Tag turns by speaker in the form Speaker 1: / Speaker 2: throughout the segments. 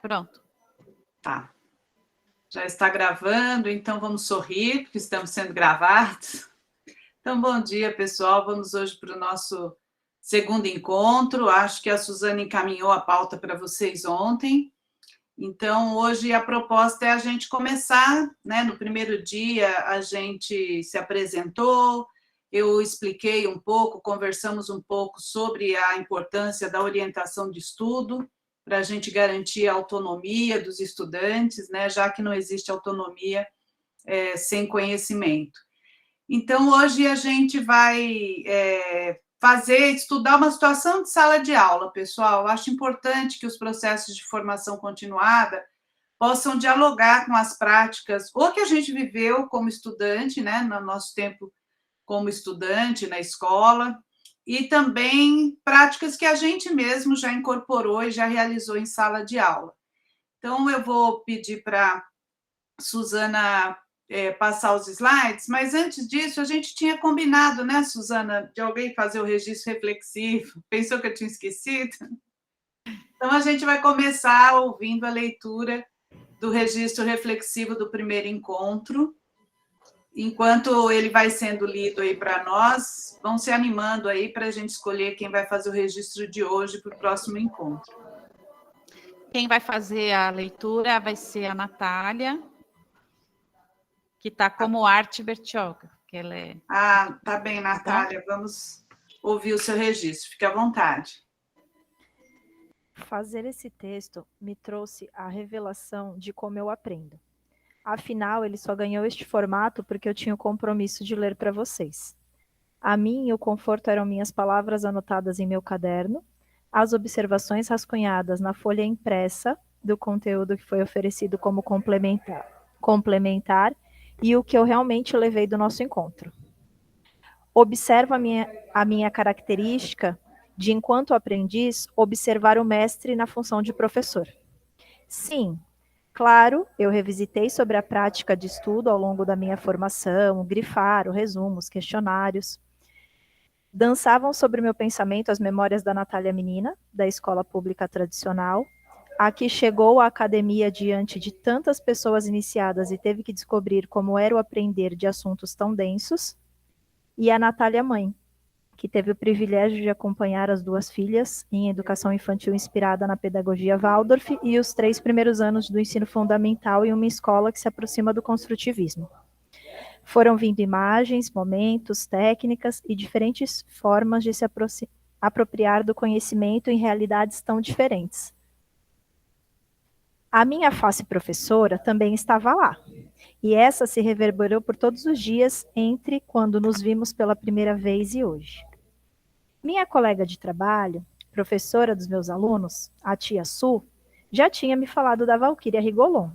Speaker 1: Pronto.
Speaker 2: Tá. Já está gravando, então vamos sorrir, porque estamos sendo gravados. Então, bom dia, pessoal. Vamos hoje para o nosso segundo encontro. Acho que a Suzana encaminhou a pauta para vocês ontem. Então, hoje a proposta é a gente começar, né? No primeiro dia, a gente se apresentou, eu expliquei um pouco, conversamos um pouco sobre a importância da orientação de estudo, para a gente garantir a autonomia dos estudantes, né? Já que não existe autonomia sem conhecimento. Então, hoje a gente vai estudar uma situação de sala de aula, pessoal. Acho importante que os processos de formação continuada possam dialogar com as práticas, ou que a gente viveu como estudante, né, no nosso tempo como estudante na escola, e também práticas que a gente mesmo já incorporou e já realizou em sala de aula. Então, eu vou pedir para Suzana passar os slides, mas antes disso, a gente tinha combinado, né, Suzana, de alguém fazer o registro reflexivo. Pensou que eu tinha esquecido? Então, a gente vai começar ouvindo a leitura do registro reflexivo do primeiro encontro. Enquanto ele vai sendo lido aí para nós, vão se animando aí para a gente escolher quem vai fazer o registro de hoje para o próximo encontro.
Speaker 1: Quem vai fazer a leitura vai ser a Natália, que está como arte Bertioga, que ela é...
Speaker 2: Ah, tá bem, Natália, vamos ouvir o seu registro, fique à vontade.
Speaker 3: Fazer esse texto me trouxe a revelação de como eu aprendo. Afinal, ele só ganhou este formato porque eu tinha o compromisso de ler para vocês. A mim, o conforto eram minhas palavras anotadas em meu caderno, as observações rascunhadas na folha impressa do conteúdo que foi oferecido como complementar e o que eu realmente levei do nosso encontro. Observo a minha característica de, enquanto aprendiz, observar o mestre na função de professor. Sim, claro, eu revisitei sobre a prática de estudo ao longo da minha formação, grifar, o resumo, os questionários. Dançavam sobre meu pensamento as memórias da Natália menina, da escola pública tradicional, a que chegou à academia diante de tantas pessoas iniciadas e teve que descobrir como era o aprender de assuntos tão densos, e a Natália mãe, que teve o privilégio de acompanhar as duas filhas em educação infantil inspirada na pedagogia Waldorf e os 3 primeiros anos do ensino fundamental em uma escola que se aproxima do construtivismo. Foram vindo imagens, momentos, técnicas e diferentes formas de se apropriar do conhecimento em realidades tão diferentes. A minha face professora também estava lá, e essa se reverberou por todos os dias entre quando nos vimos pela primeira vez e hoje. Minha colega de trabalho, professora dos meus alunos, a tia Su, já tinha me falado da Valquíria Rigolon.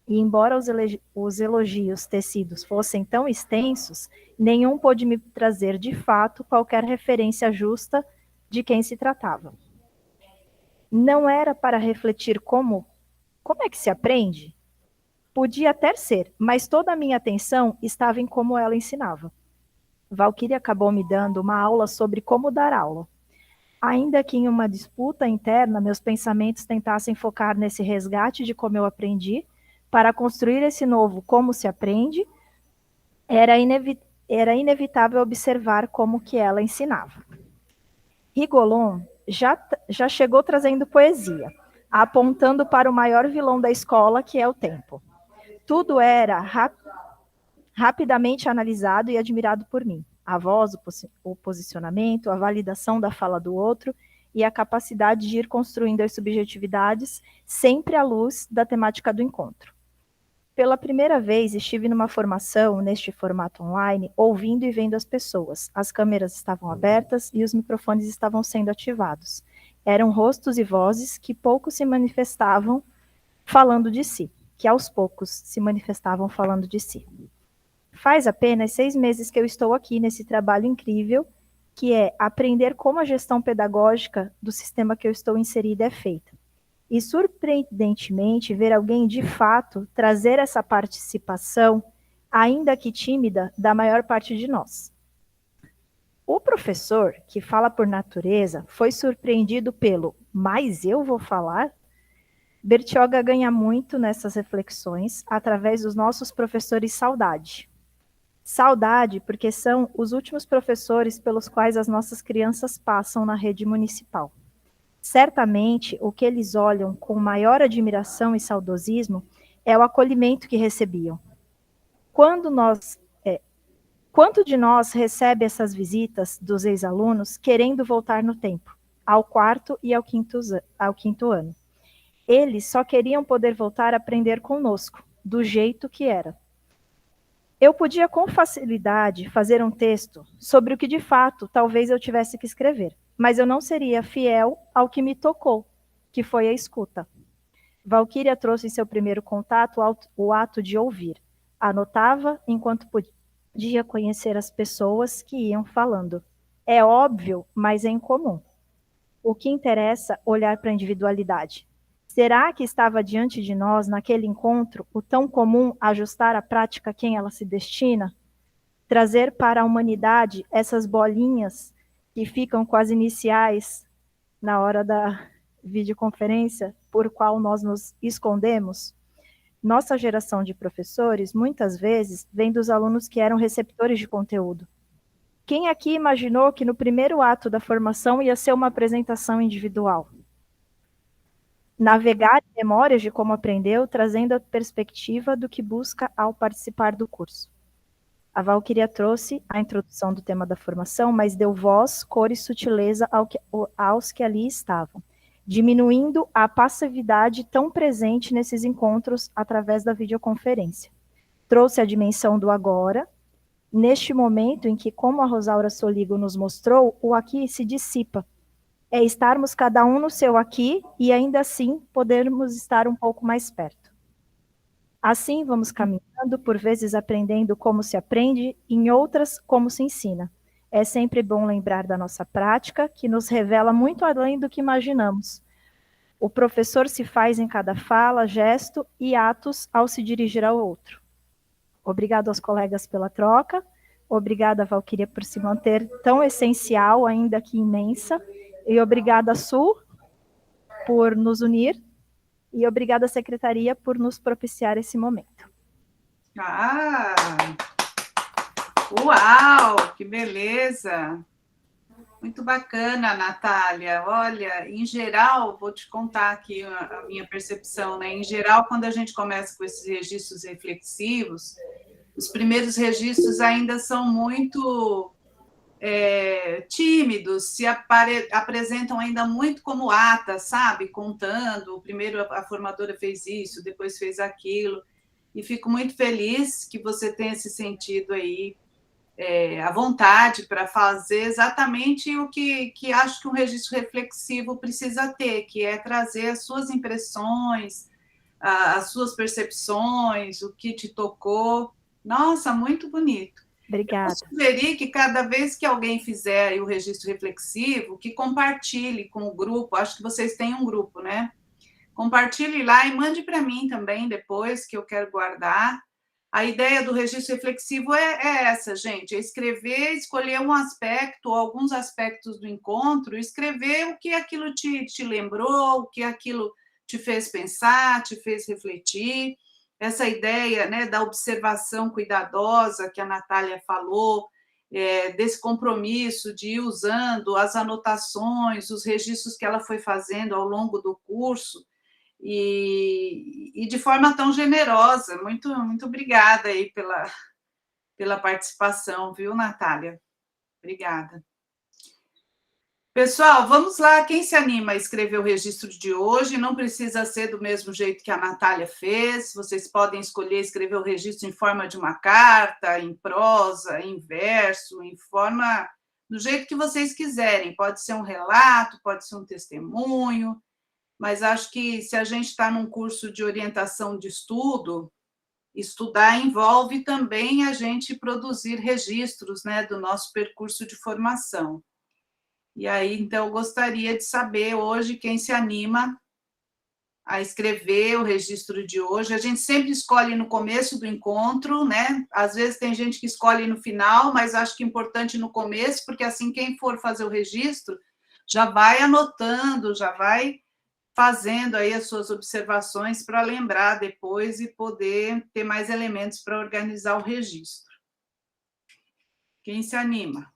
Speaker 3: E embora os elogios tecidos fossem tão extensos, nenhum pôde me trazer de fato qualquer referência justa de quem se tratava. Não era para refletir como é que se aprende? Podia até ser, mas toda a minha atenção estava em como ela ensinava. Valquíria acabou me dando uma aula sobre como dar aula. Ainda que em uma disputa interna, meus pensamentos tentassem focar nesse resgate de como eu aprendi, para construir esse novo como se aprende, era inevitável observar como que ela ensinava. Rigolon já chegou trazendo poesia, apontando para o maior vilão da escola, que é o tempo. Tudo era rapidamente analisado e admirado por mim. A voz, o posicionamento, a validação da fala do outro e a capacidade de ir construindo as subjetividades sempre à luz da temática do encontro. Pela primeira vez, estive numa formação, neste formato online, ouvindo e vendo as pessoas. As câmeras estavam abertas e os microfones estavam sendo ativados. Eram rostos e vozes que pouco se manifestavam falando de si, que aos poucos se manifestavam falando de si. Faz apenas 6 meses que eu estou aqui nesse trabalho incrível, que é aprender como a gestão pedagógica do sistema que eu estou inserida é feita. E, surpreendentemente, ver alguém, de fato, trazer essa participação, ainda que tímida, da maior parte de nós. O professor, que fala por natureza, foi surpreendido pelo "mas eu vou falar?" Bertioga ganha muito nessas reflexões através dos nossos professores saudade. Saudade porque são os últimos professores pelos quais as nossas crianças passam na rede municipal. Certamente, o que eles olham com maior admiração e saudosismo é o acolhimento que recebiam. Quanto de nós recebe essas visitas dos ex-alunos querendo voltar no tempo, ao quarto e ao quinto ano? Eles só queriam poder voltar a aprender conosco, do jeito que era. Eu podia com facilidade fazer um texto sobre o que de fato talvez eu tivesse que escrever, mas eu não seria fiel ao que me tocou, que foi a escuta. Valquíria trouxe em seu primeiro contato o ato de ouvir. Anotava enquanto podia conhecer as pessoas que iam falando. É óbvio, mas é incomum. O que interessa, olhar para a individualidade. Será que estava diante de nós, naquele encontro, o tão comum ajustar a prática a quem ela se destina? Trazer para a humanidade essas bolinhas que ficam com as iniciais na hora da videoconferência, por qual nós nos escondemos? Nossa geração de professores, muitas vezes, vem dos alunos que eram receptores de conteúdo. Quem aqui imaginou que no primeiro ato da formação ia ser uma apresentação individual? Navegar em memórias de como aprendeu, trazendo a perspectiva do que busca ao participar do curso. A Valquíria trouxe a introdução do tema da formação, mas deu voz, cor e sutileza aos que ali estavam, diminuindo a passividade tão presente nesses encontros através da videoconferência. Trouxe a dimensão do agora, neste momento em que, como a Rosaura Soligo nos mostrou, o aqui se dissipa. É estarmos cada um no seu aqui e ainda assim podermos estar um pouco mais perto. Assim vamos caminhando, por vezes aprendendo como se aprende, em outras como se ensina. É sempre bom lembrar da nossa prática, que nos revela muito além do que imaginamos. O professor se faz em cada fala, gesto e atos ao se dirigir ao outro. Obrigado aos colegas pela troca, obrigada, Valquíria, por se manter tão essencial, ainda que imensa, e obrigada, Su, por nos unir, e obrigada, à Secretaria, por nos propiciar esse momento.
Speaker 2: Ah! Uau! Que beleza! Muito bacana, Natália. Olha, em geral, vou te contar aqui a minha percepção, né? Em geral, quando a gente começa com esses registros reflexivos, os primeiros registros ainda são muito tímidos, se apresentam ainda muito como atas, sabe? Contando, primeiro a formadora fez isso, depois fez aquilo, e fico muito feliz que você tenha esse sentido aí, à vontade para fazer exatamente o que acho que um registro reflexivo precisa ter, que é trazer as suas impressões, as suas percepções, o que te tocou. Nossa, muito bonito.
Speaker 3: Obrigada.
Speaker 2: Eu sugeri que cada vez que alguém fizer o registro reflexivo, que compartilhe com o grupo, acho que vocês têm um grupo, né? Compartilhe lá e mande para mim também depois, que eu quero guardar. A ideia do registro reflexivo é essa, gente, é escrever, escolher um aspecto, alguns aspectos do encontro, escrever o que aquilo te lembrou, o que aquilo te fez pensar, te fez refletir. Essa ideia, né, da observação cuidadosa que a Natália falou, desse compromisso de ir usando as anotações, os registros que ela foi fazendo ao longo do curso, e de forma tão generosa. Muito, muito obrigada aí pela participação, viu, Natália? Obrigada. Pessoal, vamos lá, quem se anima a escrever o registro de hoje, não precisa ser do mesmo jeito que a Natália fez, vocês podem escolher escrever o registro em forma de uma carta, em prosa, em verso, em forma, do jeito que vocês quiserem, pode ser um relato, pode ser um testemunho, mas acho que se a gente está num curso de orientação de estudo, estudar envolve também a gente produzir registros, né, do nosso percurso de formação. E aí, então, eu gostaria de saber hoje quem se anima a escrever o registro de hoje. A gente sempre escolhe no começo do encontro, né? Às vezes tem gente que escolhe no final, mas acho que é importante no começo, porque assim quem for fazer o registro já vai anotando, já vai fazendo aí as suas observações para lembrar depois e poder ter mais elementos para organizar o registro. Quem se anima?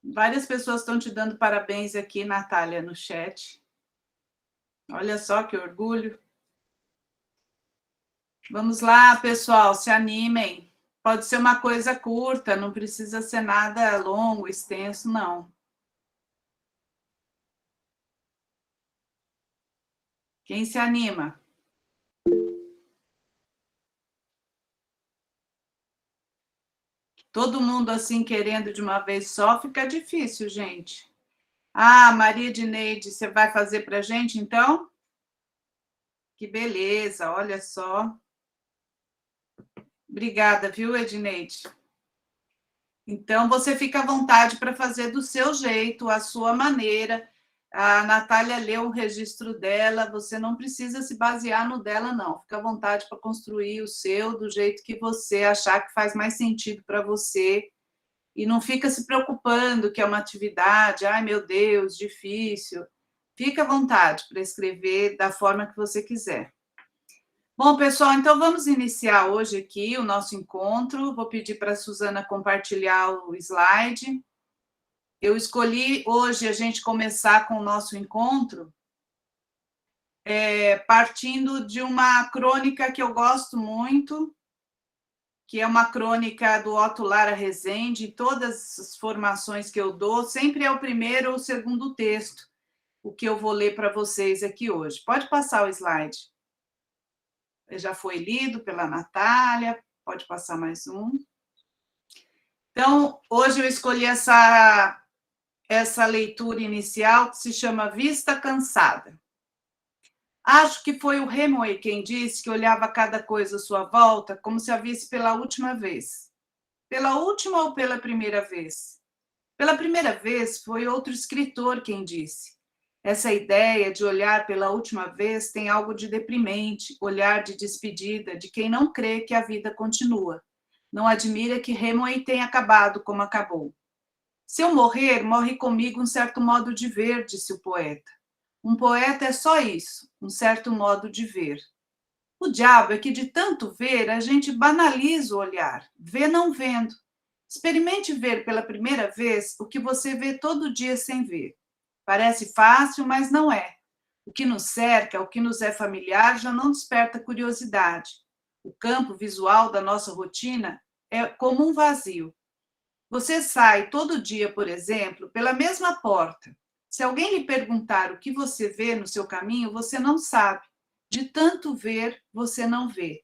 Speaker 2: Várias pessoas estão te dando parabéns aqui, Natália, no chat. Olha só que orgulho. Vamos lá, pessoal, se animem. Pode ser uma coisa curta, não precisa ser nada longo, extenso, não. Quem se anima? Todo mundo assim querendo de uma vez só, fica difícil, gente. Ah, Maria Edneide, você vai fazer para a gente, então? Que beleza, olha só. Obrigada, viu, Edneide? Então, você fica à vontade para fazer do seu jeito, à sua maneira. A Natália leu o registro dela, você não precisa se basear no dela, não. Fica à vontade para construir o seu do jeito que você achar que faz mais sentido para você. E não fica se preocupando que é uma atividade, ai meu Deus, difícil. Fica à vontade para escrever da forma que você quiser. Bom, pessoal, então vamos iniciar hoje aqui o nosso encontro. Vou pedir para a Suzana compartilhar o slide. Eu escolhi hoje a gente começar com o nosso encontro partindo de uma crônica que eu gosto muito, que é uma crônica do Otto Lara Rezende. Em todas as formações que eu dou, sempre é o primeiro ou o segundo texto, o que eu vou ler para vocês aqui hoje. Pode passar o slide. Já foi lido pela Natália, pode passar mais um. Então, hoje eu escolhi essa leitura inicial que se chama Vista Cansada. Acho que foi o Hemingway quem disse que olhava cada coisa à sua volta como se a visse pela última vez. Pela última ou pela primeira vez? Pela primeira vez foi outro escritor quem disse. Essa ideia de olhar pela última vez tem algo de deprimente, olhar de despedida de quem não crê que a vida continua. Não admira que Hemingway tenha acabado como acabou. Se eu morrer, morre comigo um certo modo de ver, disse o poeta. Um poeta é só isso, um certo modo de ver. O diabo é que de tanto ver, a gente banaliza o olhar, vê não vendo. Experimente ver pela primeira vez o que você vê todo dia sem ver. Parece fácil, mas não é. O que nos cerca, o que nos é familiar, já não desperta curiosidade. O campo visual da nossa rotina é como um vazio. Você sai todo dia, por exemplo, pela mesma porta. Se alguém lhe perguntar o que você vê no seu caminho, você não sabe. De tanto ver, você não vê.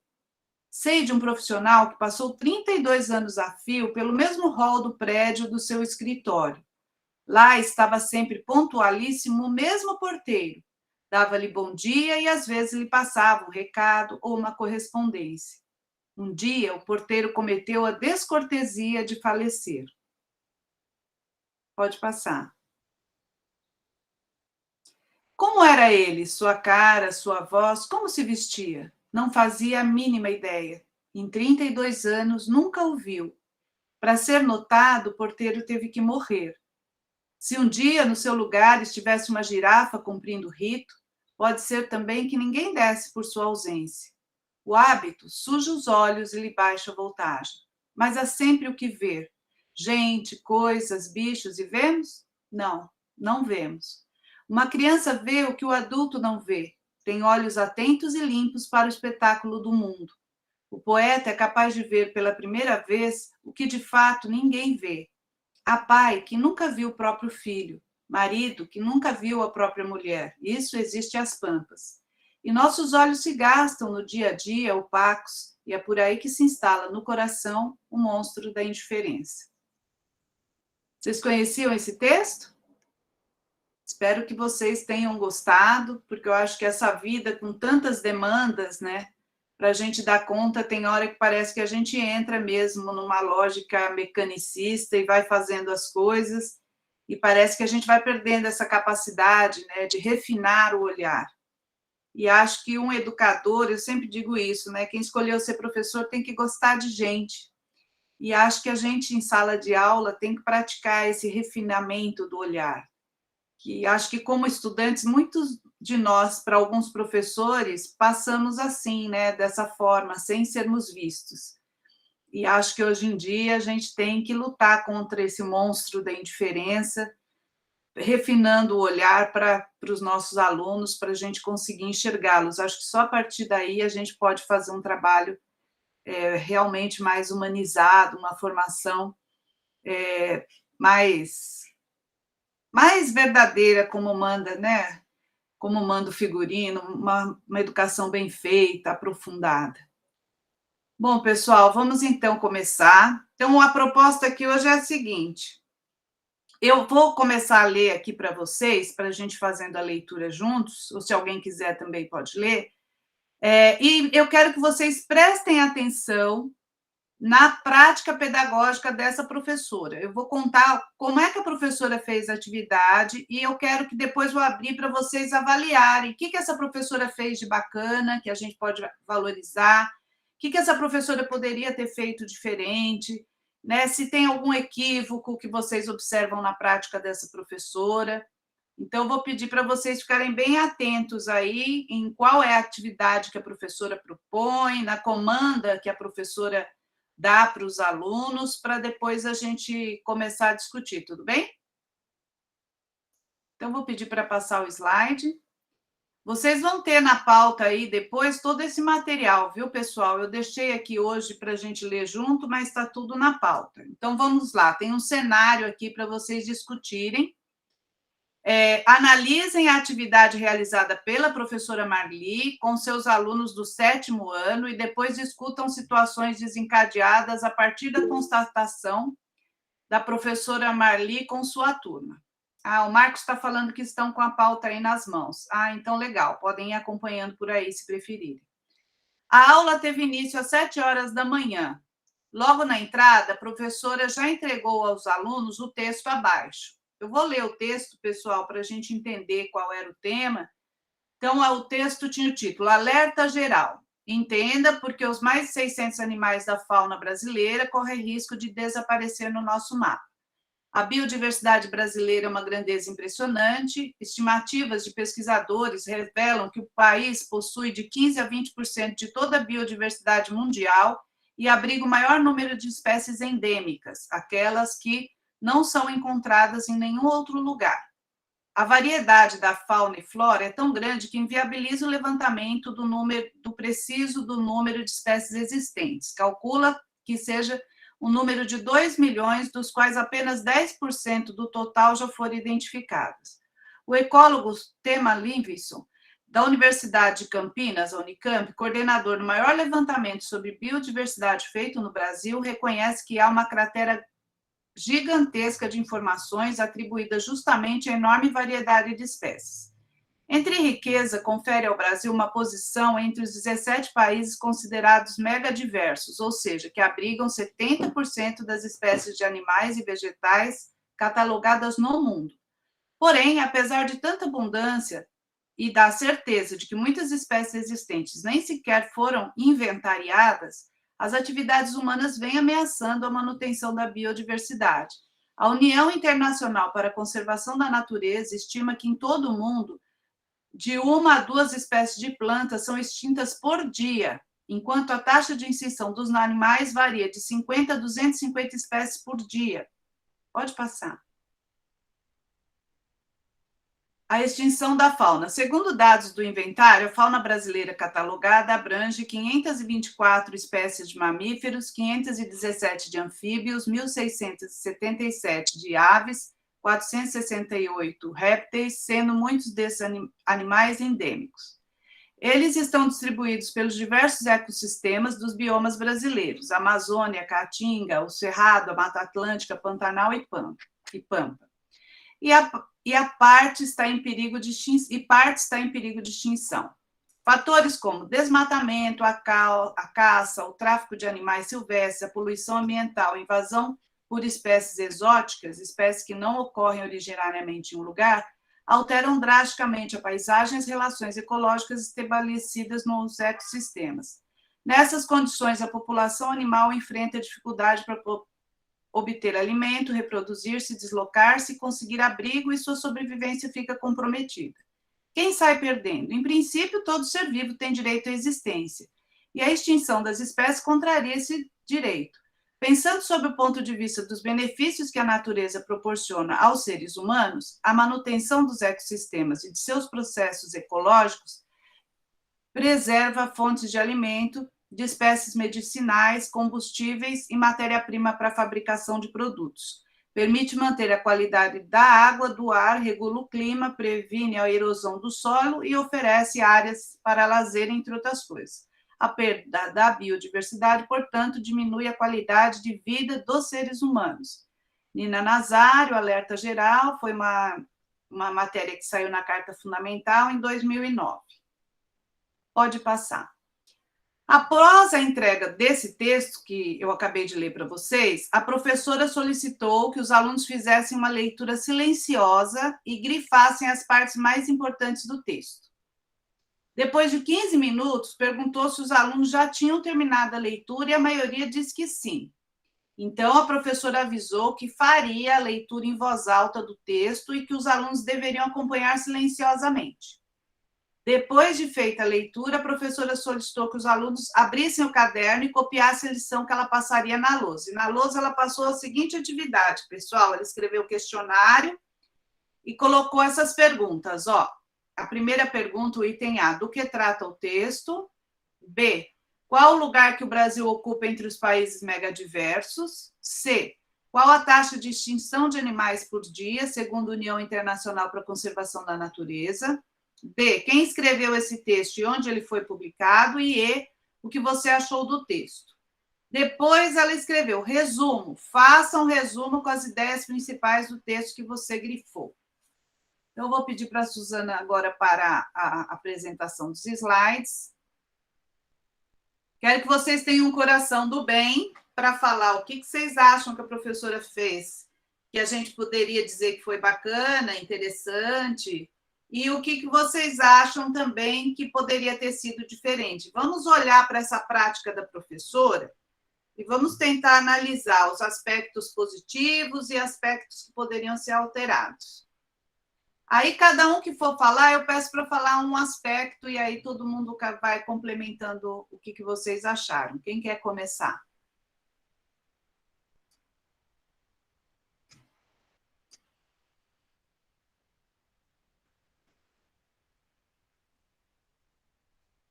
Speaker 2: Sei de um profissional que passou 32 anos a fio pelo mesmo hall do prédio do seu escritório. Lá estava sempre pontualíssimo o mesmo porteiro. Dava-lhe bom dia e às vezes lhe passava um recado ou uma correspondência. Um dia, o porteiro cometeu a descortesia de falecer. Pode passar. Como era ele? Sua cara, sua voz, como se vestia? Não fazia a mínima ideia. Em 32 anos, nunca o viu. Para ser notado, o porteiro teve que morrer. Se um dia no seu lugar estivesse uma girafa cumprindo o rito, pode ser também que ninguém desse por sua ausência. O hábito suja os olhos e lhe baixa a voltagem. Mas há sempre o que ver. Gente, coisas, bichos, e vemos? Não, não vemos. Uma criança vê o que o adulto não vê. Tem olhos atentos e limpos para o espetáculo do mundo. O poeta é capaz de ver pela primeira vez o que de fato ninguém vê. Há pai que nunca viu o próprio filho, marido que nunca viu a própria mulher. Isso existe às pampas. E nossos olhos se gastam no dia a dia, opacos, e é por aí que se instala no coração o monstro da indiferença. Vocês conheciam esse texto? Espero que vocês tenham gostado, porque eu acho que essa vida com tantas demandas, né, para a gente dar conta, tem hora que parece que a gente entra mesmo numa lógica mecanicista e vai fazendo as coisas, e parece que a gente vai perdendo essa capacidade, né, de refinar o olhar. E acho que um educador, eu sempre digo isso, né, quem escolheu ser professor tem que gostar de gente. E acho que a gente, em sala de aula, tem que praticar esse refinamento do olhar. que acho que, como estudantes, muitos de nós, para alguns professores, passamos assim, né, dessa forma, sem sermos vistos. E acho que hoje em dia a gente tem que lutar contra esse monstro da indiferença, refinando o olhar para os nossos alunos, para a gente conseguir enxergá-los. Acho que só a partir daí a gente pode fazer um trabalho realmente mais humanizado, uma formação mais verdadeira, como manda, né? Como manda o figurino, uma educação bem feita, aprofundada. Bom, pessoal, vamos então começar. Então, a proposta aqui hoje é a seguinte: eu vou começar a ler aqui para vocês, para a gente fazendo a leitura juntos, ou se alguém quiser também pode ler. E eu quero que vocês prestem atenção na prática pedagógica dessa professora. Eu vou contar como é que a professora fez a atividade e eu quero que depois eu abrir para vocês avaliarem o que essa professora fez de bacana, que a gente pode valorizar, o que essa professora poderia ter feito diferente, né? Se tem algum equívoco que vocês observam na prática dessa professora. Então, eu vou pedir para vocês ficarem bem atentos aí em qual é a atividade que a professora propõe, na comanda que a professora dá para os alunos, para depois a gente começar a discutir, tudo bem? Então, vou pedir para passar o slide. Vocês vão ter na pauta aí depois todo esse material, viu, pessoal? Eu deixei aqui hoje para a gente ler junto, mas está tudo na pauta. Então, vamos lá, tem um cenário aqui para vocês discutirem. Analisem a atividade realizada pela professora Marli com seus alunos do 7º ano e depois discutam situações desencadeadas a partir da constatação da professora Marli com sua turma. O Marcos está falando que estão com a pauta aí nas mãos. Então legal, podem ir acompanhando por aí, se preferirem. A aula teve início às 7 horas da manhã. Logo na entrada, a professora já entregou aos alunos o texto abaixo. Eu vou ler o texto, pessoal, para a gente entender qual era o tema. Então, o texto tinha o título Alerta Geral. Entenda porque os mais de 600 animais da fauna brasileira correm risco de desaparecer no nosso mapa. A biodiversidade brasileira é uma grandeza impressionante. Estimativas de pesquisadores revelam que o país possui de 15% a 20% de toda a biodiversidade mundial e abriga o maior número de espécies endêmicas, aquelas que não são encontradas em nenhum outro lugar. A variedade da fauna e flora é tão grande que inviabiliza o levantamento do preciso do número de espécies existentes. Calcula que seja um número de 2 milhões, dos quais apenas 10% do total já foram identificados. O ecólogo Tema Livingston, da Universidade de Campinas, a Unicamp, coordenador do maior levantamento sobre biodiversidade feito no Brasil, reconhece que há uma cratera gigantesca de informações atribuída justamente à enorme variedade de espécies. Entre riqueza, confere ao Brasil uma posição entre os 17 países considerados megadiversos, ou seja, que abrigam 70% das espécies de animais e vegetais catalogadas no mundo. Porém, apesar de tanta abundância e da certeza de que muitas espécies existentes nem sequer foram inventariadas, as atividades humanas vêm ameaçando a manutenção da biodiversidade. A União Internacional para a Conservação da Natureza estima que em todo o mundo, de 1 a 2 espécies de plantas são extintas por dia, enquanto a taxa de extinção dos animais varia de 50 a 250 espécies por dia. Pode passar. A extinção da fauna. Segundo dados do inventário, a fauna brasileira catalogada abrange 524 espécies de mamíferos, 517 de anfíbios, 1.677 de aves, 468 répteis, sendo muitos desses animais endêmicos. Eles estão distribuídos pelos diversos ecossistemas dos biomas brasileiros, a Amazônia, Caatinga, o Cerrado, a Mata Atlântica, Pantanal e Pampa. E parte está em perigo de extinção. Fatores como desmatamento, a caça, o tráfico de animais silvestres, a poluição ambiental, a invasão por espécies exóticas, espécies que não ocorrem originariamente em um lugar, alteram drasticamente a paisagem e as relações ecológicas estabelecidas nos ecossistemas. Nessas condições, a população animal enfrenta dificuldade para obter alimento, reproduzir-se, deslocar-se, conseguir abrigo e sua sobrevivência fica comprometida. Quem sai perdendo? Em princípio, todo ser vivo tem direito à existência, e a extinção das espécies contraria esse direito. Pensando sob o ponto de vista dos benefícios que a natureza proporciona aos seres humanos, a manutenção dos ecossistemas e de seus processos ecológicos preserva fontes de alimento, de espécies medicinais, combustíveis e matéria-prima para a fabricação de produtos. Permite manter a qualidade da água, do ar, regula o clima, previne a erosão do solo e oferece áreas para lazer, entre outras coisas. A perda da biodiversidade, portanto, diminui a qualidade de vida dos seres humanos. Nina Nazário, Alerta Geral, foi uma matéria que saiu na Carta Fundamental em 2009. Pode passar. Após a entrega desse texto, que eu acabei de ler para vocês, a professora solicitou que os alunos fizessem uma leitura silenciosa e grifassem as partes mais importantes do texto. Depois de 15 minutos, perguntou se os alunos já tinham terminado a leitura e a maioria disse que sim. Então, a professora avisou que faria a leitura em voz alta do texto e que os alunos deveriam acompanhar silenciosamente. Depois de feita a leitura, a professora solicitou que os alunos abrissem o caderno e copiassem a lição que ela passaria na lousa. E na lousa ela passou a seguinte atividade, pessoal, ela escreveu o questionário e colocou essas perguntas, ó. A primeira pergunta, o item A, do que trata o texto? B, qual o lugar que o Brasil ocupa entre os países megadiversos? C, qual a taxa de extinção de animais por dia, segundo a União Internacional para a Conservação da Natureza? D, quem escreveu esse texto e onde ele foi publicado? E E, o que você achou do texto? Depois ela escreveu, resumo, faça um resumo com as ideias principais do texto que você grifou. Então, eu vou pedir para a Suzana agora para a apresentação dos slides. Quero que vocês tenham um coração do bem para falar o que vocês acham que a professora fez, que a gente poderia dizer que foi bacana, interessante, e o que vocês acham também que poderia ter sido diferente. Vamos olhar para essa prática da professora e vamos tentar analisar os aspectos positivos e aspectos que poderiam ser alterados. Aí, cada um que for falar, eu peço para falar um aspecto e aí todo mundo vai complementando o que vocês acharam. Quem quer começar?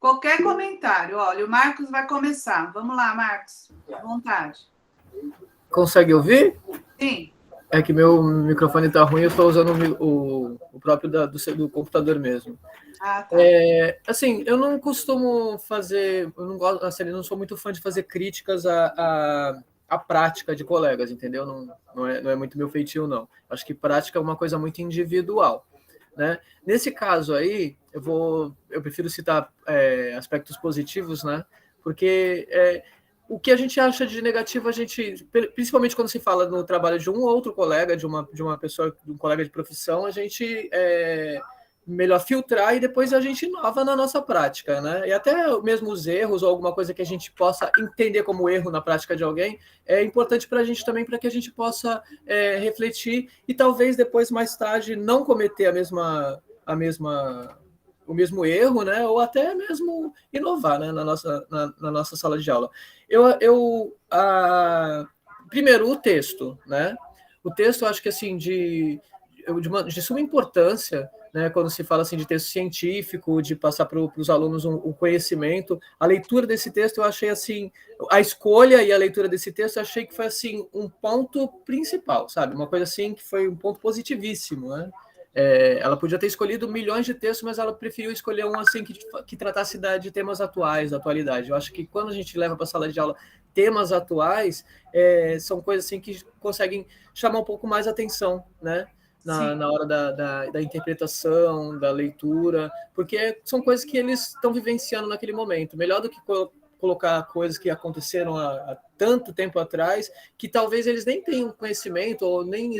Speaker 2: Qualquer comentário. Olha, o Marcos vai começar. Vamos lá, Marcos. À vontade.
Speaker 4: Consegue ouvir?
Speaker 2: Sim.
Speaker 4: É que meu microfone está ruim, eu estou usando o próprio do computador mesmo.
Speaker 2: Ah, tá.
Speaker 4: Assim, eu não costumo fazer, eu não gosto, assim, eu não sou muito fã de fazer críticas à prática de colegas, entendeu? Não é muito meu feitio, não. Acho que prática é uma coisa muito individual, né? Nesse caso aí, eu prefiro citar aspectos positivos, né? Porque o que a gente acha de negativo, principalmente quando se fala no trabalho de um ou outro colega, de uma pessoa, de um colega de profissão, a gente melhor filtrar e depois a gente inova na nossa prática, né? E até mesmo os erros ou alguma coisa que a gente possa entender como erro na prática de alguém é importante para a gente também, para que a gente possa refletir e talvez depois, mais tarde, não cometer o mesmo erro, né? Ou até mesmo inovar, né? na nossa sala de aula. Primeiro, o texto, né? O texto, eu acho que assim, de suma importância, né, quando se fala assim de texto científico, de passar para os alunos um conhecimento, a leitura desse texto eu achei assim, a escolha e a leitura desse texto eu achei que foi assim um ponto principal, sabe? Uma coisa assim que foi um ponto positivíssimo, né? Ela podia ter escolhido milhões de textos, mas ela preferiu escolher um assim que tratasse de temas atuais, da atualidade. Eu acho que quando a gente leva para a sala de aula temas atuais, são coisas assim que conseguem chamar um pouco mais a atenção, né? Na hora da interpretação, da leitura, porque são coisas que eles estão vivenciando naquele momento. Melhor do que colocar coisas que aconteceram há tanto tempo atrás, que talvez eles nem tenham conhecimento ou nem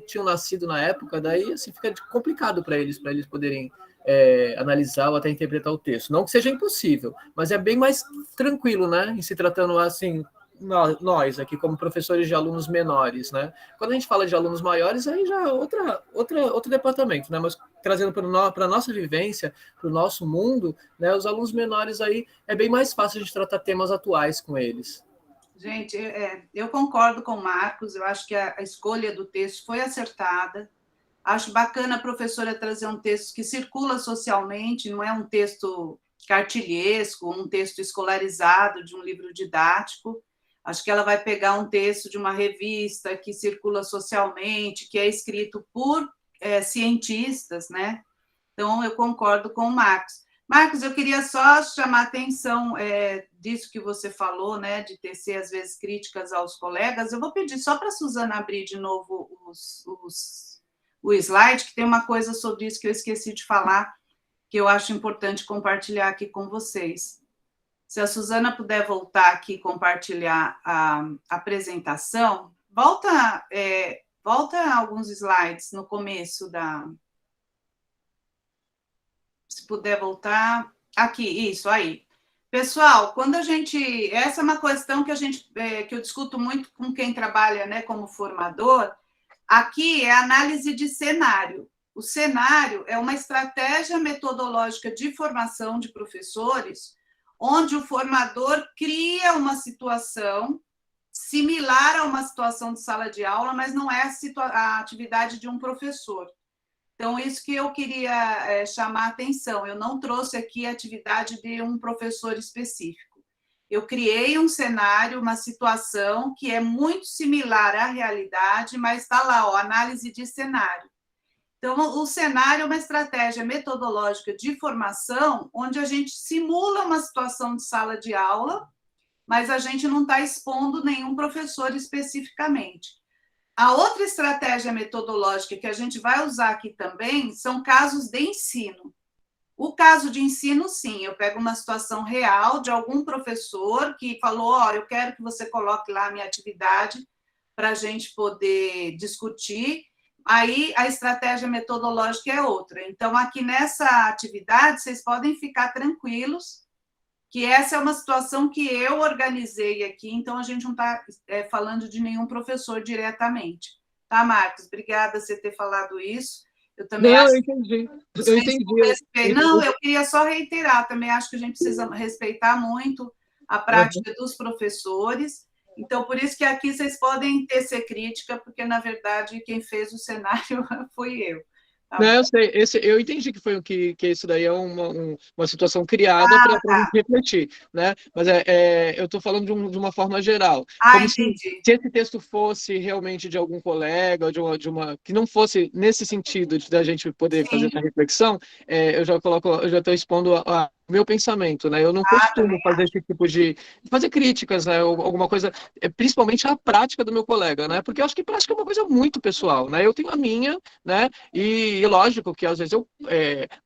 Speaker 4: tinham nascido na época, daí assim, fica complicado para eles poderem analisar ou até interpretar o texto. Não que seja impossível, mas é bem mais tranquilo, né? Em se tratando assim, nós aqui, como professores de alunos menores, né? Quando a gente fala de alunos maiores, aí já é outro departamento, né? Mas trazendo para a nossa vivência, para o nosso mundo, né? Os alunos menores aí é bem mais fácil a gente tratar temas atuais com eles.
Speaker 2: Gente, eu concordo com o Marcos, eu acho que a escolha do texto foi acertada. Acho bacana a professora trazer um texto que circula socialmente, não é um texto cartilhesco, um texto escolarizado de um livro didático. Acho que ela vai pegar um texto de uma revista que circula socialmente, que é escrito por cientistas, né? Então, eu concordo com o Marcos. Marcos, eu queria só chamar a atenção disso que você falou, né, de tecer, às vezes, críticas aos colegas. Eu vou pedir só para a Suzana abrir de novo o slide, que tem uma coisa sobre isso que eu esqueci de falar, que eu acho importante compartilhar aqui com vocês. Se a Suzana puder voltar aqui e compartilhar a apresentação, volta alguns slides no começo da... Se puder voltar... Aqui, isso, aí. Pessoal, quando a gente... Essa é uma questão que eu discuto muito com quem trabalha, né, como formador. Aqui é a análise de cenário. O cenário é uma estratégia metodológica de formação de professores, onde o formador cria uma situação similar a uma situação de sala de aula, mas não é a atividade de um professor. Então, isso que eu queria chamar a atenção. Eu não trouxe aqui a atividade de um professor específico. Eu criei um cenário, uma situação que é muito similar à realidade, mas está lá, ó, análise de cenário. Então, o cenário é uma estratégia metodológica de formação onde a gente simula uma situação de sala de aula, mas a gente não está expondo nenhum professor especificamente. A outra estratégia metodológica que a gente vai usar aqui também são casos de ensino. O caso de ensino, sim, eu pego uma situação real de algum professor que falou, ó, eu quero que você coloque lá a minha atividade para a gente poder discutir. Aí a estratégia metodológica é outra. Então, aqui nessa atividade, vocês podem ficar tranquilos que essa é uma situação que eu organizei aqui, então a gente não está falando de nenhum professor diretamente. Tá, Marcos? Obrigada por você ter falado isso. Eu também
Speaker 4: não,
Speaker 2: acho
Speaker 4: eu entendi. Eu entendi.
Speaker 2: Não, eu queria só reiterar, também acho que a gente precisa respeitar muito a prática dos professores. Então, por isso que aqui vocês podem tecer crítica, porque, na verdade, quem fez o cenário foi eu. Tá?
Speaker 4: Não, eu sei, eu entendi que foi que isso daí é uma situação criada para a gente refletir, né? Mas eu estou falando de uma forma geral. Como se esse texto fosse realmente de algum colega, de uma que não fosse nesse sentido da gente poder fazer essa reflexão, eu já estou expondo o meu pensamento, né? Eu não costumo fazer esse tipo de fazer críticas, né? Ou alguma coisa, principalmente a prática do meu colega, né? Porque eu acho que prática é uma coisa muito pessoal, né? Eu tenho a minha, né? E lógico que às vezes eu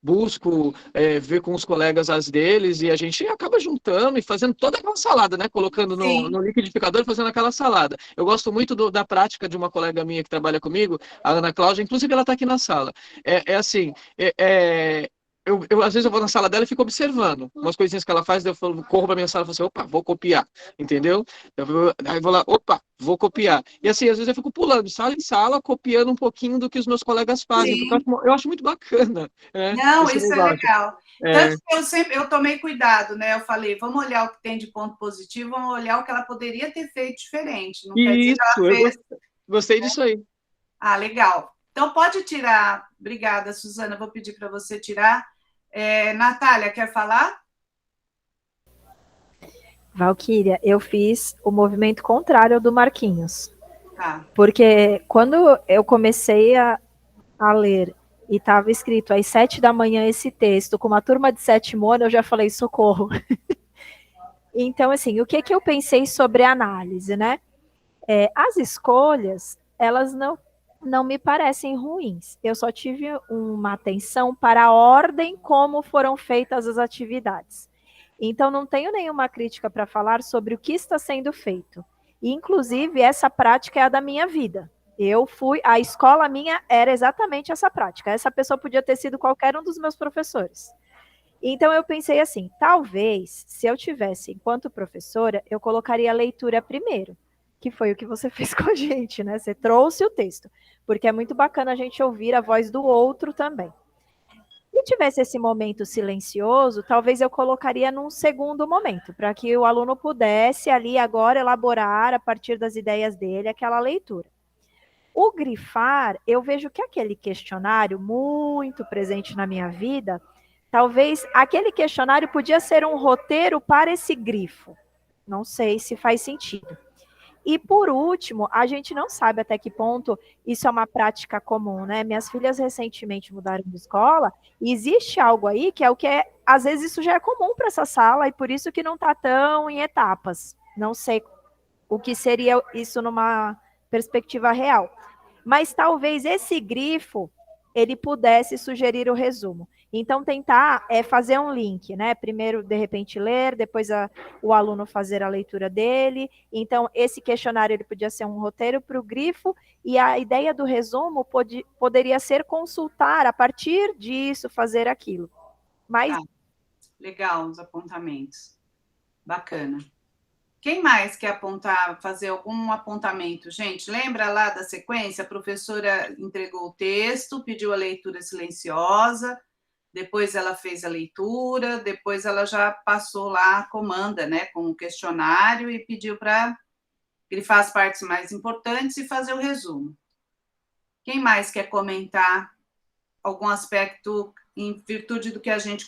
Speaker 4: busco ver com os colegas as deles e a gente acaba juntando e fazendo toda aquela salada, né? Colocando no liquidificador e fazendo aquela salada. Eu gosto muito da prática de uma colega minha que trabalha comigo, a Ana Cláudia, inclusive ela está aqui na sala. Eu, às vezes eu vou na sala dela e fico observando umas coisinhas que ela faz, daí eu corro para minha sala e falo assim, opa, vou copiar, entendeu? Aí vou lá, opa, vou copiar. E assim, às vezes eu fico pulando sala em sala, copiando um pouquinho do que os meus colegas fazem, porque eu acho muito bacana.
Speaker 2: Não, isso é legal. Tanto que eu tomei cuidado, né? Eu falei, vamos olhar o que tem de ponto positivo, vamos olhar o que ela poderia ter feito diferente. Não quer dizer que ela fez...
Speaker 4: Gostei disso aí.
Speaker 2: Ah, legal. Então, pode tirar. Obrigada, Suzana. Vou pedir para você tirar. Natália, quer falar?
Speaker 3: Valquíria, eu fiz o movimento contrário ao do Marquinhos.
Speaker 2: Tá.
Speaker 3: Porque quando eu comecei a ler e estava escrito às 7 da manhã esse texto, com uma turma de 7º ano, eu já falei, socorro. Então, assim, o que eu pensei sobre a análise, né? As escolhas, elas não me parecem ruins. Eu só tive uma atenção para a ordem como foram feitas as atividades. Então, não tenho nenhuma crítica para falar sobre o que está sendo feito. E, inclusive, essa prática é a da minha vida. A escola minha era exatamente essa prática. Essa pessoa podia ter sido qualquer um dos meus professores. Então eu pensei assim, talvez, se eu tivesse, enquanto professora, eu colocaria a leitura primeiro, que foi o que você fez com a gente, né? Você trouxe o texto, porque é muito bacana a gente ouvir a voz do outro também. Se tivesse esse momento silencioso, talvez eu colocaria num segundo momento, para que o aluno pudesse ali agora elaborar, a partir das ideias dele, aquela leitura. O grifar, eu vejo que aquele questionário, muito presente na minha vida, talvez aquele questionário podia ser um roteiro para esse grifo. Não sei se faz sentido. E por último, a gente não sabe até que ponto isso é uma prática comum, né? Minhas filhas recentemente mudaram de escola e existe algo aí que é o que é, às vezes isso já é comum para essa sala e por isso que não está tão em etapas. Não sei o que seria isso numa perspectiva real. Mas talvez esse grifo ele pudesse sugerir o resumo. Então, tentar fazer um link, né? Primeiro, de repente, ler, depois o aluno fazer a leitura dele. Então, esse questionário ele podia ser um roteiro para o grifo, e a ideia do resumo poderia ser consultar, a partir disso, fazer aquilo. Mas...
Speaker 2: legal, os apontamentos. Bacana. Quem mais quer apontar, fazer algum apontamento? Gente, lembra lá da sequência? A professora entregou o texto, pediu a leitura silenciosa, depois ela fez a leitura, depois ela já passou lá a comanda, né, com o questionário e pediu para grifar as partes mais importantes e fazer o resumo. Quem mais quer comentar algum aspecto em virtude do que a gente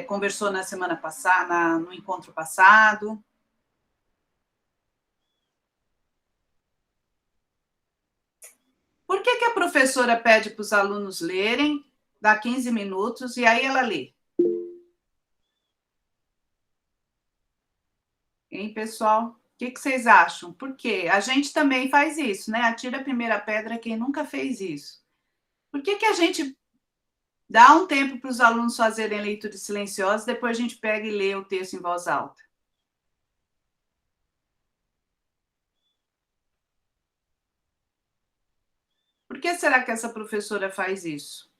Speaker 2: conversou na semana passada, no encontro passado? Por que a professora pede para os alunos lerem, dá 15 minutos, e aí ela lê? Hein, pessoal? O que vocês acham? Por quê? A gente também faz isso, né? Atira a primeira pedra quem nunca fez isso. Por que a gente dá um tempo para os alunos fazerem leitura silenciosa, depois a gente pega e lê o texto em voz alta? Por que será que essa professora faz isso?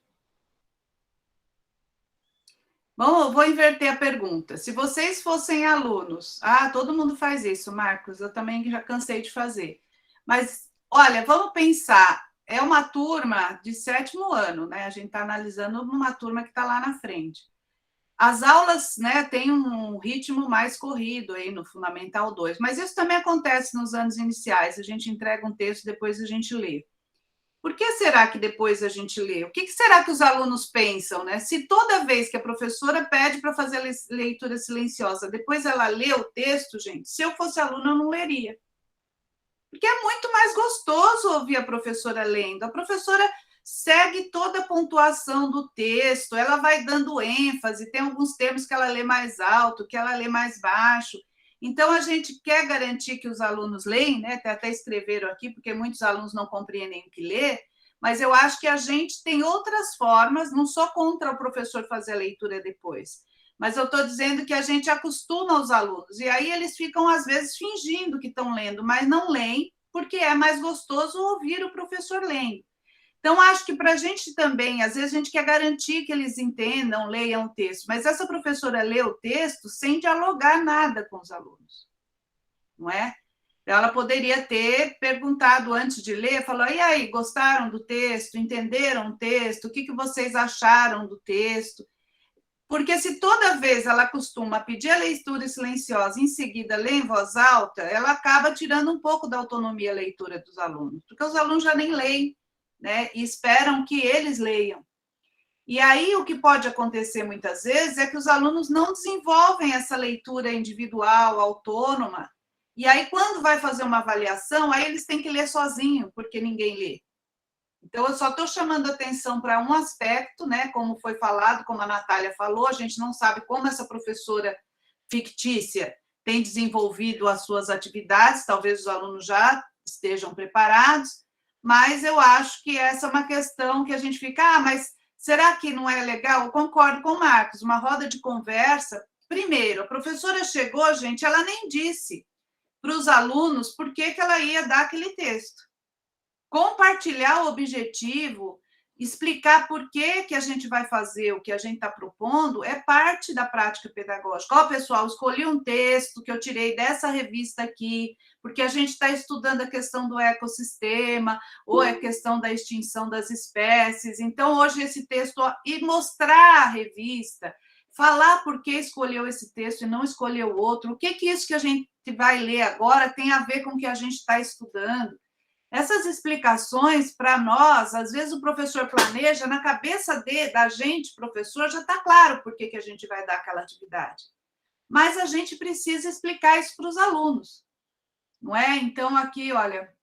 Speaker 2: Bom, eu vou inverter a pergunta. Se vocês fossem alunos... todo mundo faz isso, Marcos, eu também já cansei de fazer. Mas, olha, vamos pensar, é uma turma de 7º ano, né? A gente está analisando uma turma que está lá na frente. As aulas, né, têm um ritmo mais corrido aí no Fundamental 2, mas isso também acontece nos anos iniciais, a gente entrega um texto, depois a gente lê. Por que será que depois a gente lê? O que será que os alunos pensam, né? Se toda vez que a professora pede para fazer a leitura silenciosa, depois ela lê o texto, gente, se eu fosse aluna, eu não leria. Porque é muito mais gostoso ouvir a professora lendo. A professora segue toda a pontuação do texto, ela vai dando ênfase, tem alguns termos que ela lê mais alto, que ela lê mais baixo. Então, a gente quer garantir que os alunos leem, né? Até escreveram aqui, porque muitos alunos não compreendem o que lê, mas eu acho que a gente tem outras formas, não sou contra o professor fazer a leitura depois, mas eu estou dizendo que a gente acostuma os alunos, e aí eles ficam, às vezes, fingindo que estão lendo, mas não leem, porque é mais gostoso ouvir o professor lendo. Então, acho que para a gente também, às vezes a gente quer garantir que eles entendam, leiam o texto, mas essa professora lê o texto sem dialogar nada com os alunos, não é? Ela poderia ter perguntado antes de ler, falou, e aí, gostaram do texto? Entenderam o texto? O que vocês acharam do texto? Porque se toda vez ela costuma pedir a leitura silenciosa e em seguida lê em voz alta, ela acaba tirando um pouco da autonomia leitura dos alunos, porque os alunos já nem leem, né, e esperam que eles leiam. E aí o que pode acontecer muitas vezes é que os alunos não desenvolvem essa leitura individual, autônoma, e aí quando vai fazer uma avaliação, aí eles têm que ler sozinho, porque ninguém lê. Então, eu só estou chamando atenção para um aspecto, né, como foi falado, como a Natália falou, a gente não sabe como essa professora fictícia tem desenvolvido as suas atividades, talvez os alunos já estejam preparados, mas eu acho que essa é uma questão que a gente fica, mas será que não é legal? Eu concordo com o Marcos, uma roda de conversa. Primeiro, a professora chegou, gente, ela nem disse para os alunos por que ela ia dar aquele texto. Compartilhar o objetivo, explicar por que a gente vai fazer o que a gente está propondo é parte da prática pedagógica. Ó, pessoal, escolhi um texto que eu tirei dessa revista aqui, porque a gente está estudando a questão do ecossistema, ou a questão da extinção das espécies. Então, hoje, esse texto, e mostrar a revista, falar por que escolheu esse texto e não escolheu outro, o que isso que a gente vai ler agora tem a ver com o que a gente está estudando. Essas explicações, para nós, às vezes o professor planeja, na cabeça da gente, professor, já está claro por que a gente vai dar aquela atividade. Mas a gente precisa explicar isso para os alunos, não é? Então, aqui, olha,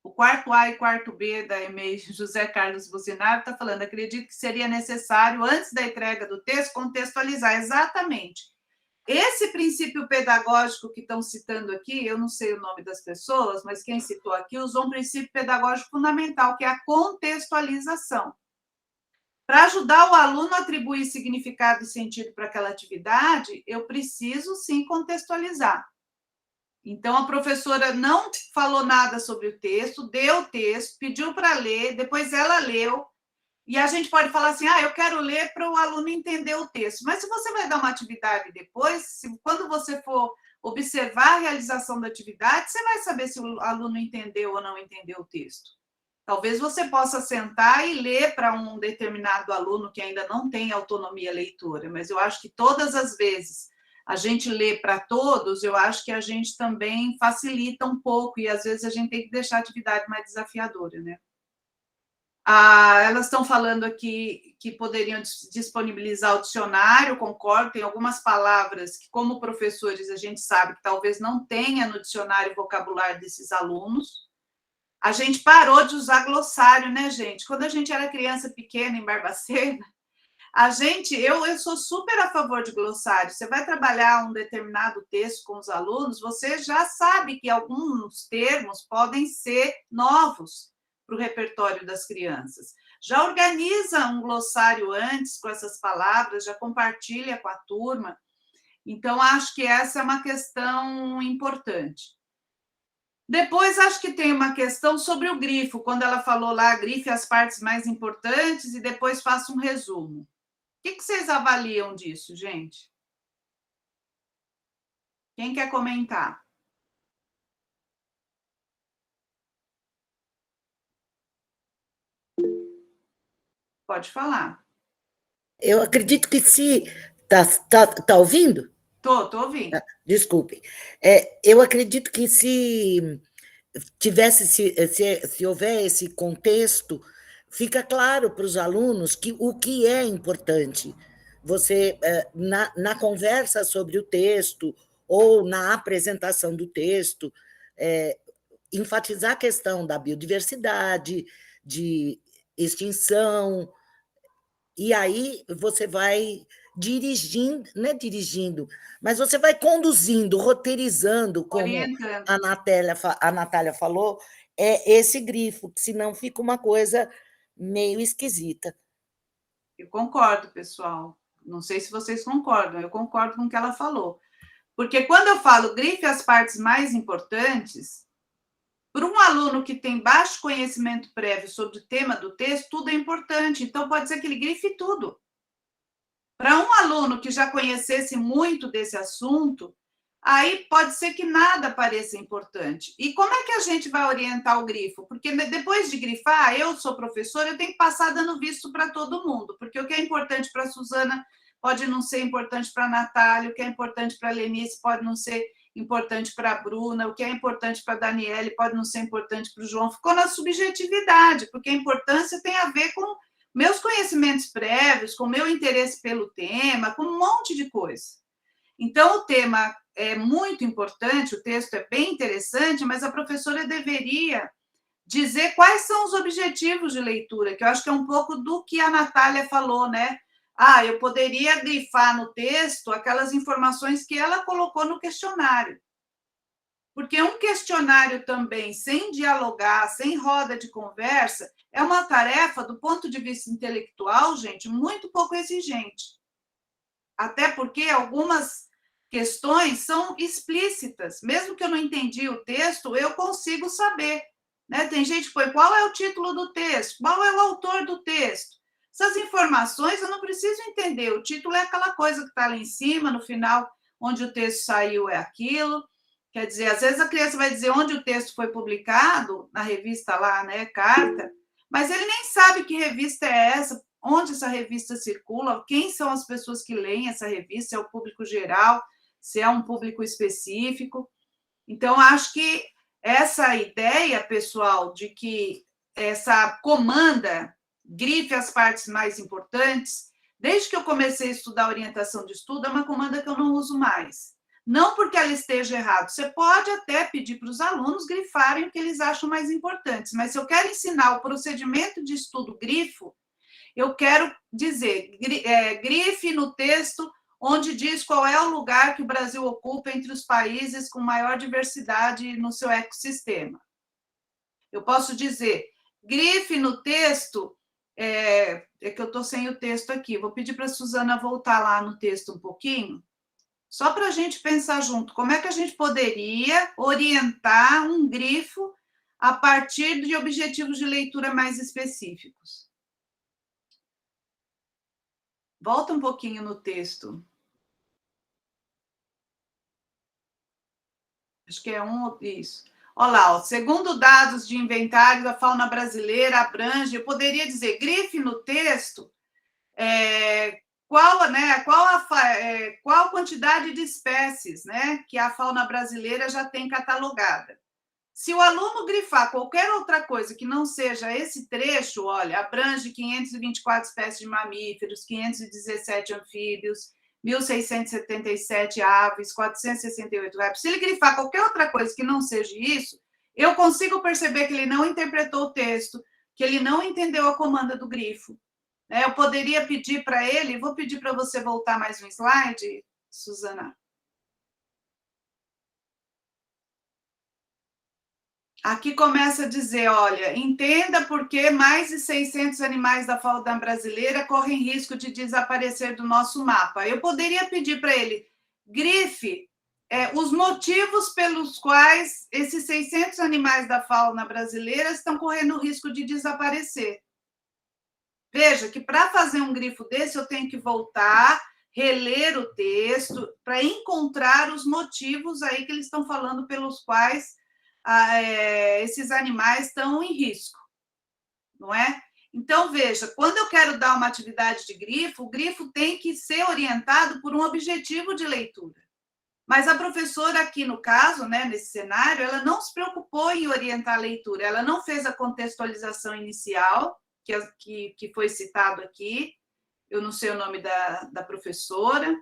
Speaker 2: o quarto A e quarto B da EMEI José Carlos Buzinaro está falando, acredito que seria necessário, antes da entrega do texto, contextualizar exatamente. Esse princípio pedagógico que estão citando aqui, eu não sei o nome das pessoas, mas quem citou aqui usou um princípio pedagógico fundamental, que é a contextualização. Para ajudar o aluno a atribuir significado e sentido para aquela atividade, eu preciso, sim, contextualizar. Então, a professora não falou nada sobre o texto, deu o texto, pediu para ler, depois ela leu, e a gente pode falar assim, eu quero ler para o aluno entender o texto. Mas se você vai dar uma atividade depois, quando você for observar a realização da atividade, você vai saber se o aluno entendeu ou não entendeu o texto. Talvez você possa sentar e ler para um determinado aluno que ainda não tem autonomia leitora, mas eu acho que todas as vezes a gente lê para todos, eu acho que a gente também facilita um pouco, e às vezes a gente tem que deixar a atividade mais desafiadora, né? Elas estão falando aqui que poderiam disponibilizar o dicionário, concordo, tem algumas palavras que, como professores, a gente sabe que talvez não tenha no dicionário vocabulário desses alunos. A gente parou de usar glossário, né, gente? Quando a gente era criança pequena em Barbacena, eu sou super a favor de glossário. Você vai trabalhar um determinado texto com os alunos, você já sabe que alguns termos podem ser novos para o repertório das crianças. Já organiza um glossário antes com essas palavras, já compartilha com a turma. Então, acho que essa é uma questão importante. Depois, acho que tem uma questão sobre o grifo, quando ela falou lá, grife as partes mais importantes e depois faça um resumo. O que vocês avaliam disso, gente? Quem quer comentar? Pode falar.
Speaker 5: Eu acredito que se... Tá ouvindo?
Speaker 2: Tô ouvindo.
Speaker 5: Desculpe. Eu acredito que se houver esse contexto, fica claro para os alunos o que é importante. Você, na conversa sobre o texto ou na apresentação do texto, enfatizar a questão da biodiversidade, de extinção, e aí você vai dirigindo, não é dirigindo, mas você vai conduzindo, roteirizando, como a Natália falou, esse grifo, que senão fica uma coisa meio esquisita.
Speaker 2: Eu concordo, pessoal. Não sei se vocês concordam, eu concordo com o que ela falou. Porque quando eu falo grife as partes mais importantes, para um aluno que tem baixo conhecimento prévio sobre o tema do texto, tudo é importante. Então, pode ser que ele grife tudo. Para um aluno que já conhecesse muito desse assunto, aí pode ser que nada pareça importante. E como é que a gente vai orientar o grifo? Porque depois de grifar, eu sou professora, eu tenho que passar dando visto para todo mundo, porque o que é importante para a Suzana pode não ser importante para a Natália, o que é importante para a Lenice pode não ser importante para a Bruna, o que é importante para a Daniele pode não ser importante para o João. Ficou na subjetividade, porque a importância tem a ver com meus conhecimentos prévios, com meu interesse pelo tema, com um monte de coisa. Então, o tema é muito importante, o texto é bem interessante, mas a professora deveria dizer quais são os objetivos de leitura, que eu acho que é um pouco do que a Natália falou, né? Eu poderia grifar no texto aquelas informações que ela colocou no questionário. Porque um questionário também, sem dialogar, sem roda de conversa, é uma tarefa, do ponto de vista intelectual, gente, muito pouco exigente. Até porque algumas questões são explícitas. Mesmo que eu não entendi o texto, eu consigo saber. né? Tem gente que põe qual é o título do texto, qual é o autor do texto. Essas informações eu não preciso entender. O título é aquela coisa que está lá em cima, no final, onde o texto saiu é aquilo. Quer dizer, às vezes a criança vai dizer onde o texto foi publicado, na revista lá, né, Carta, mas ele nem sabe que revista é essa, onde essa revista circula, quem são as pessoas que leem essa revista, se é o público geral, se é um público específico. Então, acho que essa ideia, pessoal, de que essa comanda grife as partes mais importantes, desde que eu comecei a estudar orientação de estudo, é uma comanda que eu não uso mais. Não porque ela esteja errada, você pode até pedir para os alunos grifarem o que eles acham mais importantes, mas se eu quero ensinar o procedimento de estudo grifo, eu quero dizer, grife no texto onde diz qual é o lugar que o Brasil ocupa entre os países com maior diversidade no seu ecossistema. Eu posso dizer, grife no texto, é que eu estou sem o texto aqui, vou pedir para a Suzana voltar lá no texto um pouquinho, só para a gente pensar junto, como é que a gente poderia orientar um grifo a partir de objetivos de leitura mais específicos. Volta um pouquinho no texto. Acho que é isso. Olha lá, segundo dados de inventário da fauna brasileira, abrange, eu poderia dizer, grife no texto, qual a quantidade de espécies, né, que a fauna brasileira já tem catalogada. Se o aluno grifar qualquer outra coisa que não seja esse trecho, olha, abrange 524 espécies de mamíferos, 517 anfíbios, 1.677 aves, 468 répteis. Se ele grifar qualquer outra coisa que não seja isso, eu consigo perceber que ele não interpretou o texto, que ele não entendeu a comanda do grifo. Eu poderia pedir para ele, vou pedir para você voltar mais um slide, Suzana. Aqui começa a dizer, olha, entenda por que mais de 600 animais da fauna brasileira correm risco de desaparecer do nosso mapa. Eu poderia pedir para ele, grife os motivos pelos quais esses 600 animais da fauna brasileira estão correndo risco de desaparecer. Veja que para fazer um grifo desse, eu tenho que voltar, reler o texto, para encontrar os motivos aí que eles estão falando pelos quais esses animais estão em risco, não é? Então, veja, quando eu quero dar uma atividade de grifo, o grifo tem que ser orientado por um objetivo de leitura. Mas a professora aqui, no caso, né, nesse cenário, ela não se preocupou em orientar a leitura, ela não fez a contextualização inicial, que foi citado aqui, eu não sei o nome da professora,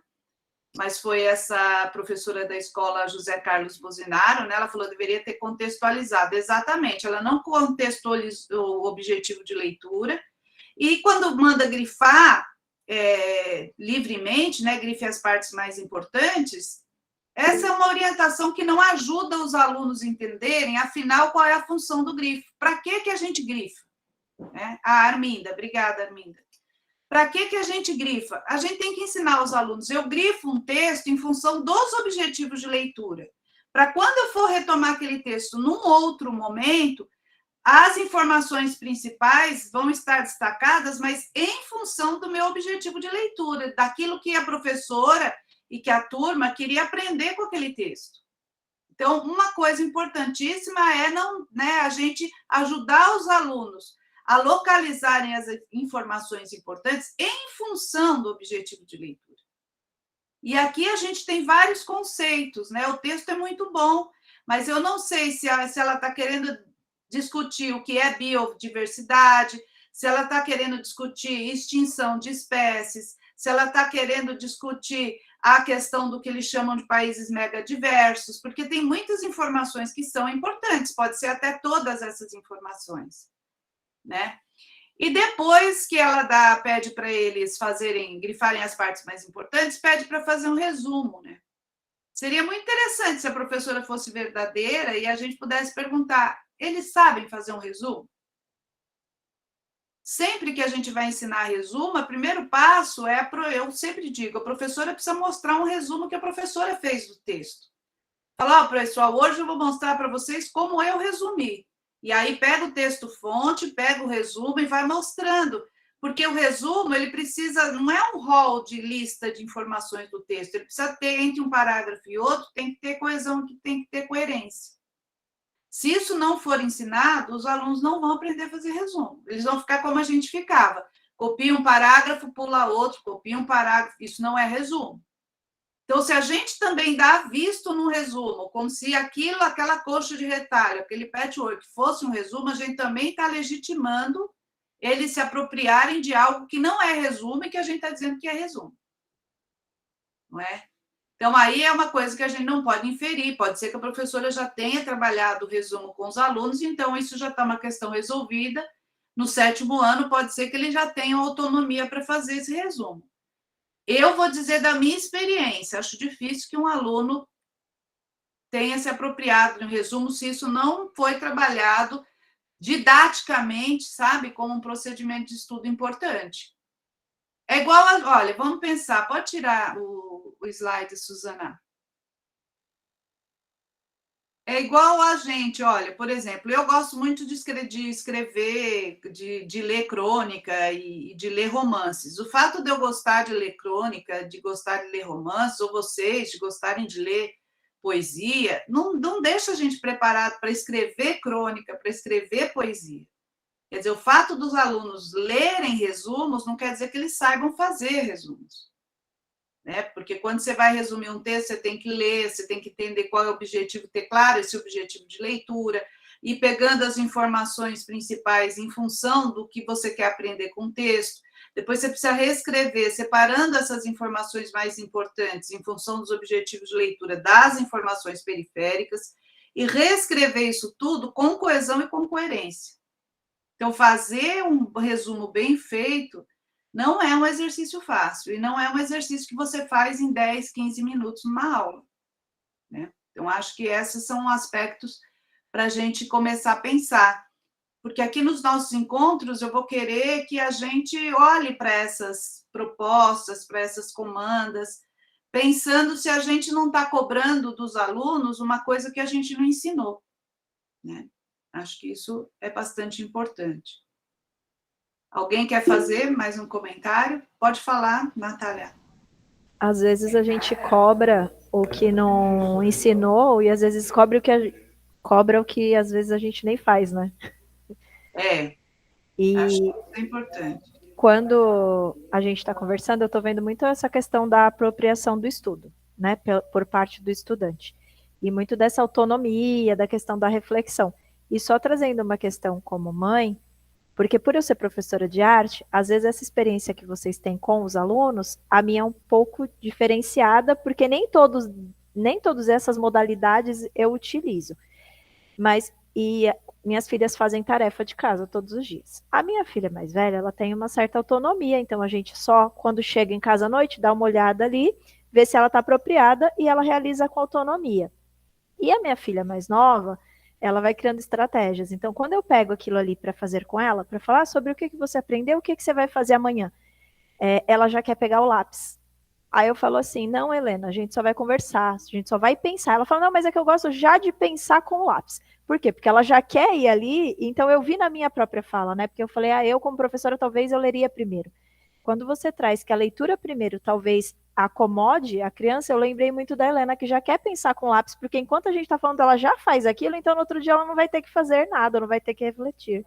Speaker 2: mas foi essa professora da escola José Carlos Bozinaro, né? Ela falou que deveria ter contextualizado, exatamente, ela não contextualizou o objetivo de leitura, e quando manda grifar livremente, né, grife as partes mais importantes, essa é uma orientação que não ajuda os alunos a entenderem, afinal, qual é a função do grifo, para que a gente grifa? Arminda, obrigada, Arminda. Para que a gente grifa? A gente tem que ensinar os alunos. Eu grifo um texto em função dos objetivos de leitura. Para quando eu for retomar aquele texto num outro momento, as informações principais vão estar destacadas, mas em função do meu objetivo de leitura, daquilo que a professora e que a turma queria aprender com aquele texto. Então, uma coisa importantíssima é a gente ajudar os alunos a localizarem as informações importantes em função do objetivo de leitura. E aqui a gente tem vários conceitos, né? O texto é muito bom, mas eu não sei se ela está querendo discutir o que é biodiversidade, se ela está querendo discutir extinção de espécies, se ela está querendo discutir a questão do que eles chamam de países megadiversos, porque tem muitas informações que são importantes, pode ser até todas essas informações, né? E depois que ela pede para eles grifarem as partes mais importantes, pede para fazer um resumo, né? Seria muito interessante se a professora fosse verdadeira e a gente pudesse perguntar, eles sabem fazer um resumo? Sempre que a gente vai ensinar resumo, o primeiro passo eu sempre digo, a professora precisa mostrar um resumo que a professora fez do texto. Falar, pessoal, hoje eu vou mostrar para vocês como eu resumi. E aí pega o texto-fonte, pega o resumo e vai mostrando. Porque o resumo, ele precisa, não é um rol de lista de informações do texto, ele precisa ter, entre um parágrafo e outro, tem que ter coesão, tem que ter coerência. Se isso não for ensinado, os alunos não vão aprender a fazer resumo. Eles vão ficar como a gente ficava. Copia um parágrafo, pula outro, copia um parágrafo. Isso não é resumo. Então, se a gente também dá visto no resumo, como se aquela coxa de retalho, aquele patchwork fosse um resumo, a gente também está legitimando eles se apropriarem de algo que não é resumo e que a gente está dizendo que é resumo. Não é? Então, aí é uma coisa que a gente não pode inferir. Pode ser que a professora já tenha trabalhado o resumo com os alunos, então isso já está uma questão resolvida. No 7º ano, pode ser que eles já tenham autonomia para fazer esse resumo. Eu vou dizer da minha experiência, acho difícil que um aluno tenha se apropriado de um resumo se isso não foi trabalhado didaticamente, sabe, como um procedimento de estudo importante. É igual olha, vamos pensar, pode tirar o slide, Suzana. É igual a gente, olha, por exemplo, eu gosto muito de escrever, de ler crônica e de ler romances. O fato de eu gostar de ler crônica, de gostar de ler romances, ou vocês de gostarem de ler poesia, não deixa a gente preparado para escrever crônica, para escrever poesia. Quer dizer, o fato dos alunos lerem resumos não quer dizer que eles saibam fazer resumos. Né? Porque quando você vai resumir um texto, você tem que ler, você tem que entender qual é o objetivo, ter claro esse objetivo de leitura, e pegando as informações principais em função do que você quer aprender com o texto. Depois você precisa reescrever, separando essas informações mais importantes em função dos objetivos de leitura das informações periféricas, e reescrever isso tudo com coesão e com coerência. Então, fazer um resumo bem feito não é um exercício fácil, e não é um exercício que você faz em 10, 15 minutos numa aula. Né? Então, acho que esses são aspectos para a gente começar a pensar. Porque aqui nos nossos encontros eu vou querer que a gente olhe para essas propostas, para essas comandas, pensando se a gente não está cobrando dos alunos uma coisa que a gente não ensinou. Né? Acho que isso é bastante importante. Alguém quer fazer mais um comentário? Pode falar, Natália.
Speaker 3: Às vezes a gente cobra o que não ensinou e às vezes cobra o que às vezes a gente nem faz, né?
Speaker 2: Acho que isso é importante.
Speaker 3: Quando a gente está conversando, eu estou vendo muito essa questão da apropriação do estudo, né, por parte do estudante. E muito dessa autonomia, da questão da reflexão. E só trazendo uma questão como mãe, porque por eu ser professora de arte, às vezes essa experiência que vocês têm com os alunos, a minha é um pouco diferenciada, porque nem todas essas modalidades eu utilizo. Mas, minhas filhas fazem tarefa de casa todos os dias. A minha filha mais velha, ela tem uma certa autonomia, então a gente só, quando chega em casa à noite, dá uma olhada ali, vê se ela está apropriada e ela realiza com autonomia. E a minha filha mais nova, ela vai criando estratégias. Então, quando eu pego aquilo ali para fazer com ela, para falar sobre o que você aprendeu, o que você vai fazer amanhã, ela já quer pegar o lápis. Aí eu falo assim, não, Helena, a gente só vai conversar, a gente só vai pensar. Ela fala, não, mas é que eu gosto já de pensar com o lápis. Por quê? Porque ela já quer ir ali, então eu vi na minha própria fala, né? Porque eu falei, eu como professora talvez eu leria primeiro. Quando você traz que a leitura primeiro talvez acomode a criança, eu lembrei muito da Helena, que já quer pensar com lápis, porque enquanto a gente está falando, ela já faz aquilo, então no outro dia ela não vai ter que fazer nada, não vai ter que refletir.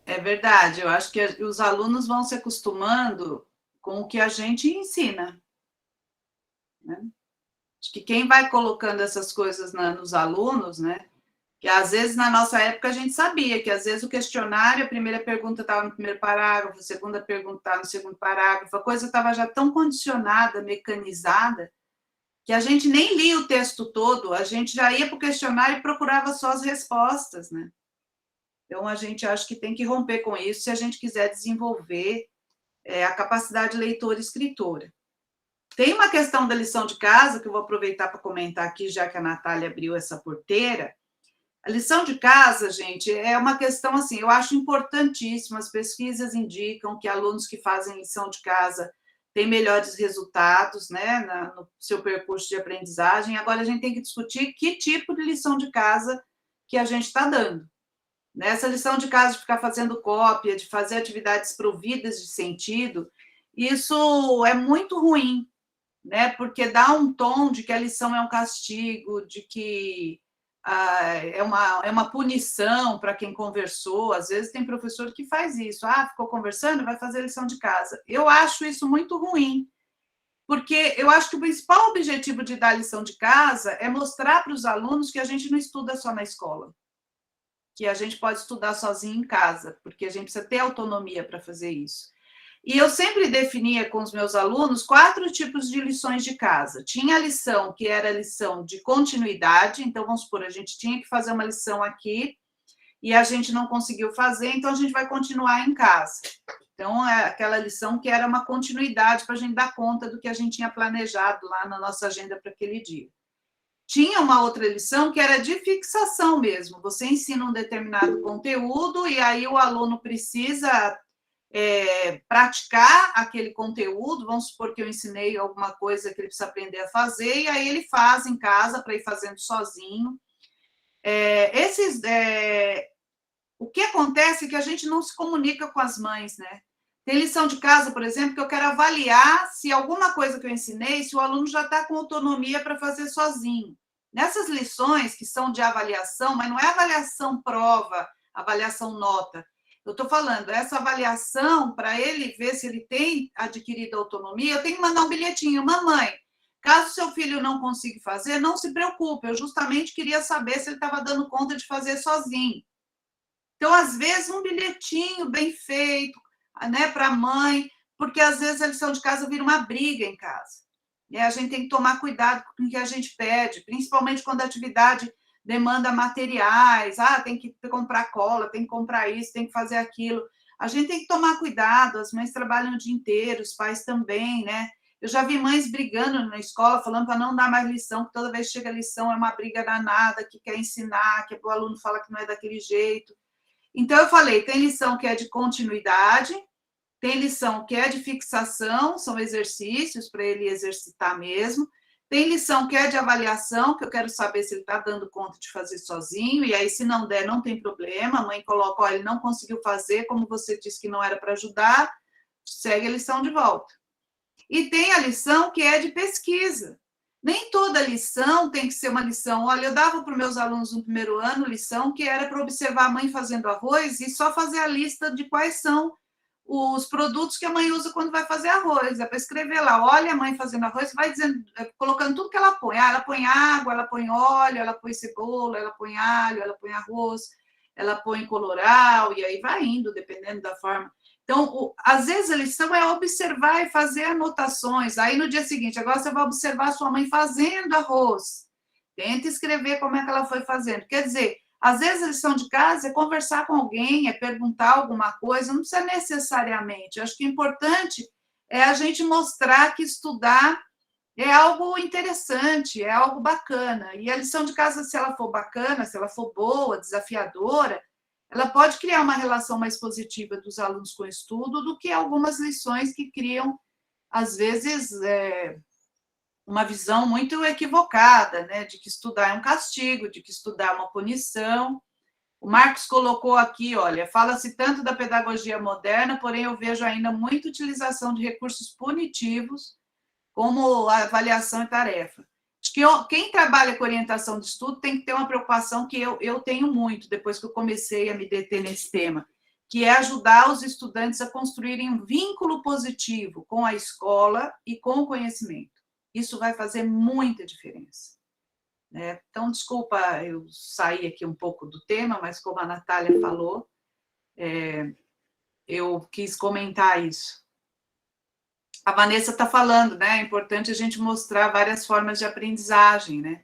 Speaker 2: É verdade, eu acho que os alunos vão se acostumando com o que a gente ensina. Né? Acho que quem vai colocando essas coisas nos alunos, né? Que às vezes na nossa época a gente sabia que às vezes o questionário, a primeira pergunta estava no primeiro parágrafo, a segunda pergunta estava no segundo parágrafo, a coisa estava já tão condicionada, mecanizada, que a gente nem lia o texto todo, a gente já ia para o questionário e procurava só as respostas, né? Então, a gente acha que tem que romper com isso se a gente quiser desenvolver a capacidade leitora e escritora. Tem uma questão da lição de casa, que eu vou aproveitar para comentar aqui, já que a Natália abriu essa porteira. A lição de casa, gente, é uma questão, assim, eu acho importantíssima. As pesquisas indicam que alunos que fazem lição de casa tem melhores resultados, né, no seu percurso de aprendizagem. Agora, a gente tem que discutir que tipo de lição de casa que a gente está dando. Essa lição de casa de ficar fazendo cópia, de fazer atividades providas de sentido, isso é muito ruim, né, porque dá um tom de que a lição é um castigo, de que é uma punição para quem conversou. Às vezes tem professor que faz isso, ficou conversando, vai fazer lição de casa. Eu acho isso muito ruim, porque eu acho que o principal objetivo de dar lição de casa é mostrar para os alunos que a gente não estuda só na escola, que a gente pode estudar sozinho em casa, porque a gente precisa ter autonomia para fazer isso. E eu sempre definia com os meus alunos 4 tipos de lições de casa. Tinha a lição que era a lição de continuidade, então, vamos supor, a gente tinha que fazer uma lição aqui e a gente não conseguiu fazer, então a gente vai continuar em casa. Então, é aquela lição que era uma continuidade para a gente dar conta do que a gente tinha planejado lá na nossa agenda para aquele dia. Tinha uma outra lição que era de fixação mesmo. Você ensina um determinado conteúdo e aí o aluno precisa praticar aquele conteúdo. Vamos supor que eu ensinei alguma coisa que ele precisa aprender a fazer, e aí ele faz em casa para ir fazendo sozinho. O que acontece é que a gente não se comunica com as mães, né? Tem lição de casa, por exemplo, que eu quero avaliar se alguma coisa que eu ensinei, se o aluno já está com autonomia para fazer sozinho. Nessas lições que são de avaliação, mas não é avaliação prova, avaliação nota. Eu estou falando, essa avaliação, para ele ver se ele tem adquirido autonomia, eu tenho que mandar um bilhetinho. Mamãe, caso seu filho não consiga fazer, não se preocupe, eu justamente queria saber se ele estava dando conta de fazer sozinho. Então, às vezes, um bilhetinho bem feito, né, para a mãe, porque às vezes a lição de casa vira uma briga em casa. E a gente tem que tomar cuidado com o que a gente pede, principalmente quando a atividade demanda materiais, tem que comprar cola, tem que comprar isso, tem que fazer aquilo. A gente tem que tomar cuidado, as mães trabalham o dia inteiro, os pais também, né? Eu já vi mães brigando na escola, falando para não dar mais lição, que toda vez que chega a lição é uma briga danada, que quer ensinar, que o aluno fala que não é daquele jeito. Então, eu falei, tem lição que é de continuidade, tem lição que é de fixação, são exercícios para ele exercitar mesmo. Tem lição que é de avaliação, que eu quero saber se ele está dando conta de fazer sozinho, e aí, se não der, não tem problema, a mãe coloca, olha, ele não conseguiu fazer, como você disse que não era para ajudar, segue a lição de volta. E tem a lição que é de pesquisa. Nem toda lição tem que ser uma lição. Olha, eu dava para os meus alunos no primeiro ano lição que era para observar a mãe fazendo arroz e só fazer a lista de quais são os produtos que a mãe usa quando vai fazer arroz. É para escrever lá, olha a mãe fazendo arroz, vai dizendo, colocando tudo que ela põe. Ela põe água, ela põe óleo, ela põe cebola, ela põe alho, ela põe arroz, ela põe colorau, e aí vai indo, dependendo da forma. Então, às vezes a lição é observar e fazer anotações. Aí, no dia seguinte, agora você vai observar a sua mãe fazendo arroz. Tenta escrever como é que ela foi fazendo. Quer dizer, às vezes a lição de casa é conversar com alguém, é perguntar alguma coisa, não precisa necessariamente. Eu acho que o importante é a gente mostrar que estudar é algo interessante, é algo bacana. E a lição de casa, se ela for bacana, se ela for boa, desafiadora, ela pode criar uma relação mais positiva dos alunos com o estudo do que algumas lições que criam, às vezes, uma visão muito equivocada, né, de que estudar é um castigo, de que estudar é uma punição. O Marcos colocou aqui, olha, fala-se tanto da pedagogia moderna, porém eu vejo ainda muita utilização de recursos punitivos, como a avaliação e tarefa. Acho que quem trabalha com orientação de estudo tem que ter uma preocupação que eu tenho muito, depois que eu comecei a me deter nesse tema, que é ajudar os estudantes a construírem um vínculo positivo com a escola e com o conhecimento. Isso vai fazer muita diferença. Né? Então, desculpa, eu saí aqui um pouco do tema, mas como a Natália falou, eu quis comentar isso. A Vanessa está falando, né? É importante a gente mostrar várias formas de aprendizagem, né?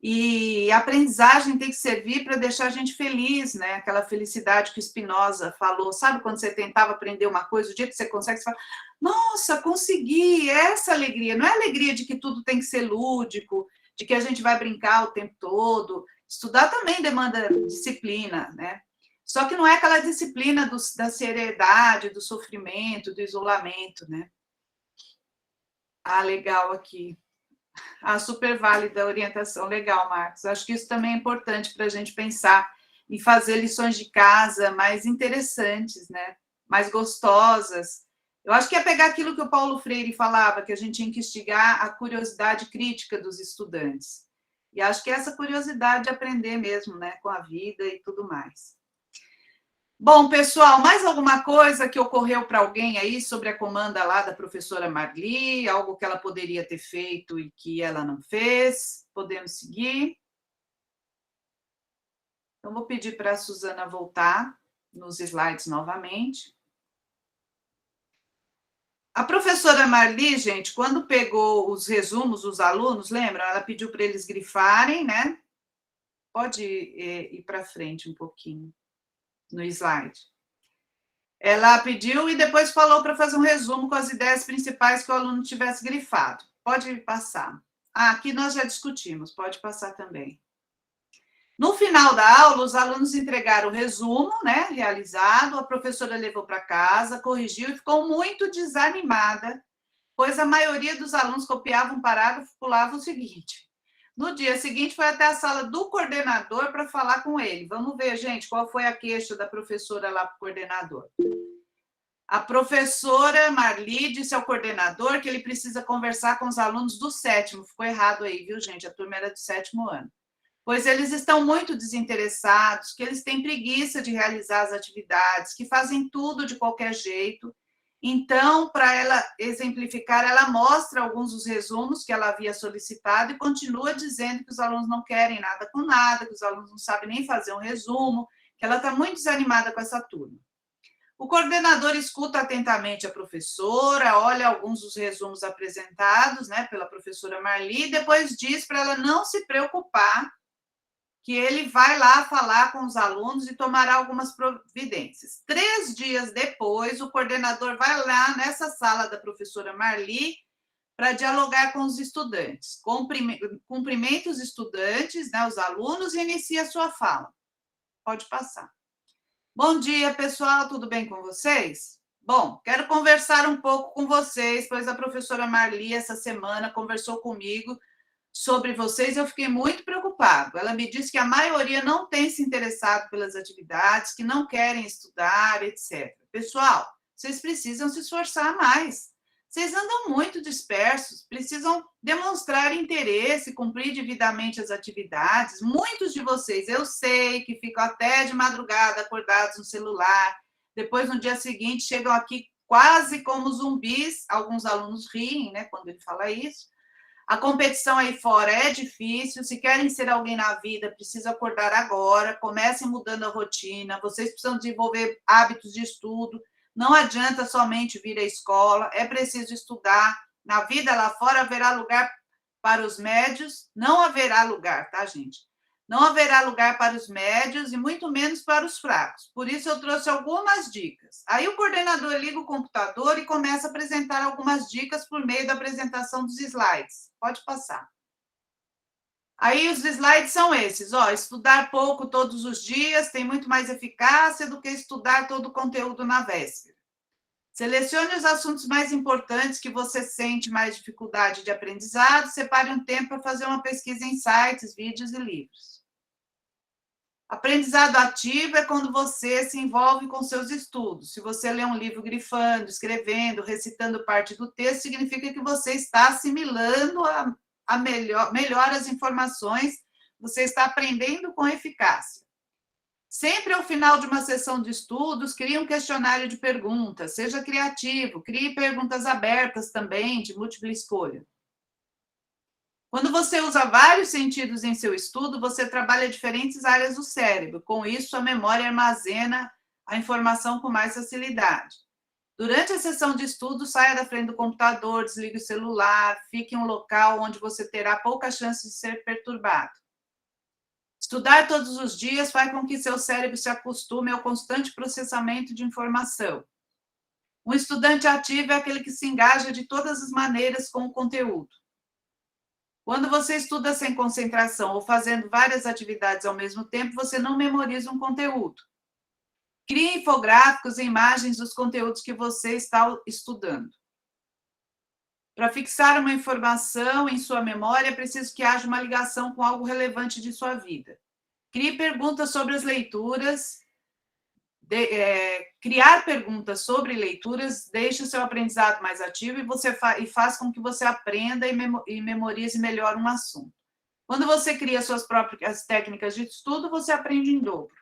Speaker 2: E a aprendizagem tem que servir para deixar a gente feliz, né? Aquela felicidade que o Spinoza falou. Sabe quando você tentava aprender uma coisa, o dia que você consegue, você fala, nossa, consegui, essa alegria. Não é a alegria de que tudo tem que ser lúdico, de que a gente vai brincar o tempo todo. Estudar também demanda disciplina, né? Só que não é aquela disciplina da seriedade, do sofrimento, do isolamento, né? Ah, legal aqui. Ah, super válida a orientação. Legal, Marcos. Acho que isso também é importante para a gente pensar e fazer lições de casa mais interessantes, né? Mais gostosas. Eu acho que é pegar aquilo que o Paulo Freire falava, que a gente tinha que instigar a curiosidade crítica dos estudantes. E acho que é essa curiosidade de aprender mesmo, né? Com a vida e tudo mais. Bom, pessoal, mais alguma coisa que ocorreu para alguém aí sobre a comanda lá da professora Marli? Algo que ela poderia ter feito e que ela não fez? Podemos seguir? Então, vou pedir para a Suzana voltar nos slides novamente. A professora Marli, gente, quando pegou os resumos dos alunos, lembra? Ela pediu para eles grifarem, né? Pode ir para frente um pouquinho no slide. Ela pediu e depois falou para fazer um resumo com as ideias principais que o aluno tivesse grifado. Pode passar. Ah, aqui nós já discutimos, pode passar também. No final da aula, os alunos entregaram o resumo, né, realizado, a professora levou para casa, corrigiu e ficou muito desanimada, pois a maioria dos alunos copiava um parágrafo e pulava o seguinte. No dia seguinte, foi até a sala do coordenador para falar com ele. Vamos ver, gente, qual foi a queixa da professora lá para o coordenador. A professora Marli disse ao coordenador que ele precisa conversar com os alunos do 7º. Ficou errado aí, viu, gente? A turma era do 7º ano. Pois eles estão muito desinteressados, que eles têm preguiça de realizar as atividades, que fazem tudo de qualquer jeito. Então, para ela exemplificar, ela mostra alguns dos resumos que ela havia solicitado e continua dizendo que os alunos não querem nada com nada, que os alunos não sabem nem fazer um resumo, que ela está muito desanimada com essa turma. O coordenador escuta atentamente a professora, olha alguns dos resumos apresentados, né, pela professora Marli, e depois diz para ela não se preocupar, que ele vai lá falar com os alunos e tomará algumas providências. 3 dias depois, o coordenador vai lá nessa sala da professora Marli para dialogar com os estudantes. Cumprimenta os estudantes, né, os alunos, e inicia a sua fala. Pode passar. Bom dia, pessoal, tudo bem com vocês? Bom, quero conversar um pouco com vocês, pois a professora Marli, essa semana, conversou comigo sobre vocês, eu fiquei muito preocupado. Ela me disse que a maioria não tem se interessado pelas atividades, que não querem estudar, etc. Pessoal, vocês precisam se esforçar mais. Vocês andam muito dispersos, precisam demonstrar interesse, cumprir devidamente as atividades. Muitos de vocês, eu sei, que ficam até de madrugada acordados no celular, depois, no dia seguinte, chegam aqui quase como zumbis. Alguns alunos riem, né, quando ele fala isso. A competição aí fora é difícil, se querem ser alguém na vida, precisa acordar agora, comecem mudando a rotina, vocês precisam desenvolver hábitos de estudo, não adianta somente vir à escola, é preciso estudar, na vida lá fora haverá lugar para os médios, não haverá lugar, tá, gente? Não haverá lugar para os médios e muito menos para os fracos, por isso eu trouxe algumas dicas. Aí o coordenador liga o computador e começa a apresentar algumas dicas por meio da apresentação dos slides. Pode passar. Aí os slides são esses, ó, estudar pouco todos os dias tem muito mais eficácia do que estudar todo o conteúdo na véspera. Selecione os assuntos mais importantes que você sente mais dificuldade de aprendizado, separe um tempo para fazer uma pesquisa em sites, vídeos e livros. Aprendizado ativo é quando você se envolve com seus estudos. Se você lê um livro grifando, escrevendo, recitando parte do texto, significa que você está assimilando melhor as informações, você está aprendendo com eficácia. Sempre ao final de uma sessão de estudos, crie um questionário de perguntas, seja criativo, crie perguntas abertas também, de múltipla escolha. Quando você usa vários sentidos em seu estudo, você trabalha diferentes áreas do cérebro. Com isso, a memória armazena a informação com mais facilidade. Durante a sessão de estudo, saia da frente do computador, desligue o celular, fique em um local onde você terá pouca chance de ser perturbado. Estudar todos os dias faz com que seu cérebro se acostume ao constante processamento de informação. Um estudante ativo é aquele que se engaja de todas as maneiras com o conteúdo. Quando você estuda sem concentração ou fazendo várias atividades ao mesmo tempo, você não memoriza um conteúdo. Crie infográficos e imagens dos conteúdos que você está estudando. Para fixar uma informação em sua memória, é preciso que haja uma ligação com algo relevante de sua vida. Crie perguntas sobre as leituras. Criar perguntas sobre leituras deixa o seu aprendizado mais ativo e faz com que você aprenda e memorize melhor um assunto. Quando você cria suas próprias técnicas de estudo, você aprende em dobro.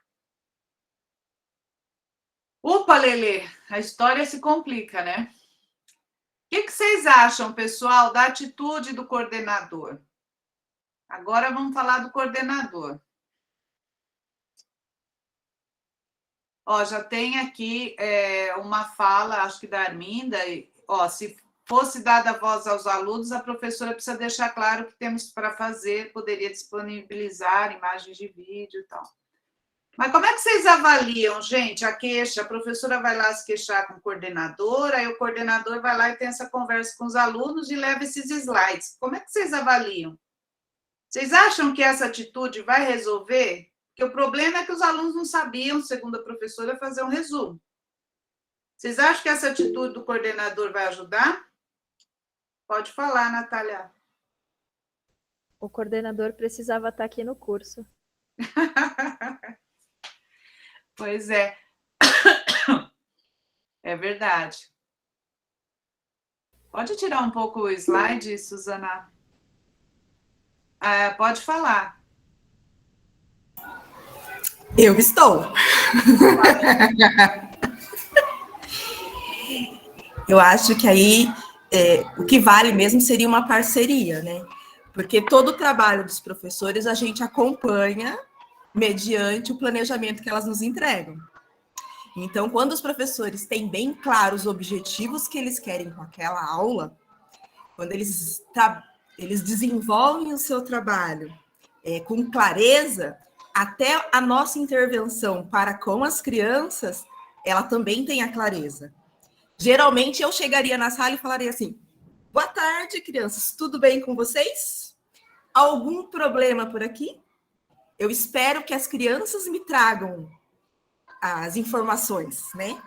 Speaker 2: Opa, Lelê, a história se complica, né? O que vocês acham, pessoal, da atitude do coordenador? Agora vamos falar do coordenador. Ó, já tem aqui uma fala, acho que da Arminda. Ó, se fosse dada voz aos alunos, a professora precisa deixar claro o que temos para fazer, poderia disponibilizar imagens de vídeo e tal. Mas como é que vocês avaliam, gente, a queixa? A professora vai lá se queixar com o coordenador, aí o coordenador vai lá e tem essa conversa com os alunos e leva esses slides. Como é que vocês avaliam? Vocês acham que essa atitude vai resolver? Porque o problema é que os alunos não sabiam, segundo a professora, fazer um resumo. Vocês acham que essa atitude do coordenador vai ajudar? Pode falar, Natália.
Speaker 3: O coordenador precisava estar aqui no curso.
Speaker 2: Pois é. É verdade. Pode tirar um pouco o slide, Suzana? Pode falar.
Speaker 6: Eu estou. Eu acho que aí o que vale mesmo seria uma parceria, né? Porque todo o trabalho dos professores a gente acompanha mediante o planejamento que elas nos entregam. Então, quando os professores têm bem claros os objetivos que eles querem com aquela aula, quando eles desenvolvem o seu trabalho com clareza, até a nossa intervenção para com as crianças, ela também tem a clareza. Geralmente, eu chegaria na sala e falaria assim: boa tarde, crianças, tudo bem com vocês? Algum problema por aqui? Eu espero que as crianças me tragam as informações, né?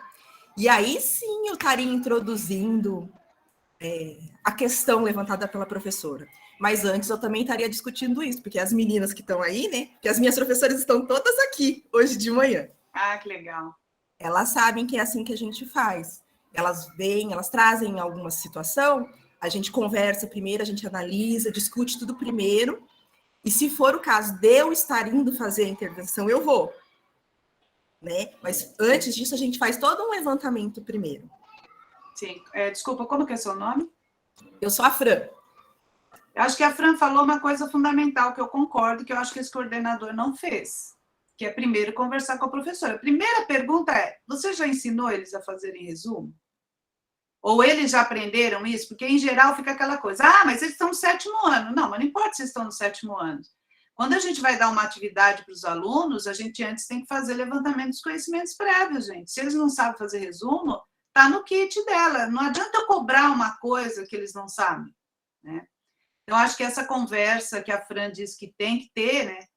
Speaker 6: E aí sim eu estaria introduzindo a questão levantada pela professora. Mas antes eu também estaria discutindo isso, porque as meninas que estão aí, né? Que as minhas professoras estão todas aqui hoje de manhã.
Speaker 2: Ah, que legal.
Speaker 6: Elas sabem que é assim que a gente faz. Elas vêm, elas trazem alguma situação, a gente conversa primeiro, a gente analisa, discute tudo primeiro. E se for o caso de eu estar indo fazer a intervenção, eu vou. Né? Mas antes disso, a gente faz todo um levantamento primeiro.
Speaker 2: Sim. Desculpa, como que é seu nome?
Speaker 6: Eu sou a Fran.
Speaker 2: Eu acho que a Fran falou uma coisa fundamental, que eu concordo, que eu acho que esse coordenador não fez, que é primeiro conversar com a professora. A primeira pergunta é: você já ensinou eles a fazerem resumo? Ou eles já aprenderam isso? Porque, em geral, fica aquela coisa: mas eles estão no 7º ano. Não, mas não importa se estão no 7º ano. Quando a gente vai dar uma atividade para os alunos, a gente antes tem que fazer levantamento dos conhecimentos prévios, gente. Se eles não sabem fazer resumo, está no kit dela. Não adianta eu cobrar uma coisa que eles não sabem, né? Então, acho que essa conversa que a Fran disse que tem que ter, né?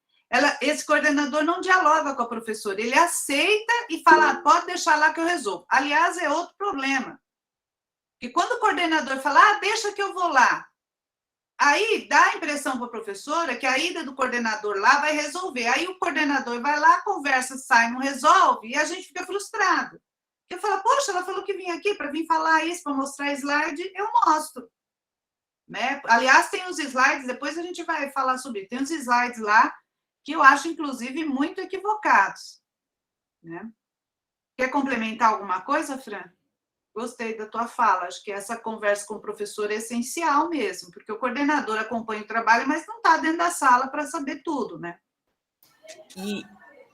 Speaker 2: Esse coordenador não dialoga com a professora, ele aceita e fala: pode deixar lá que eu resolvo. Aliás, é outro problema. Porque quando o coordenador fala: deixa que eu vou lá, aí dá a impressão para a professora que a ida do coordenador lá vai resolver. Aí o coordenador vai lá, conversa, sai, não resolve, e a gente fica frustrado. Porque fala: poxa, ela falou que vinha aqui para vir falar isso, para mostrar slide, eu mostro. Né? Aliás, tem os slides, depois a gente vai falar sobre isso. Tem os slides lá que eu acho, inclusive, muito equivocados. Né? Quer complementar alguma coisa, Fran? Gostei da tua fala. Acho que essa conversa com o professor é essencial mesmo, porque o coordenador acompanha o trabalho, mas não está dentro da sala para saber tudo, né?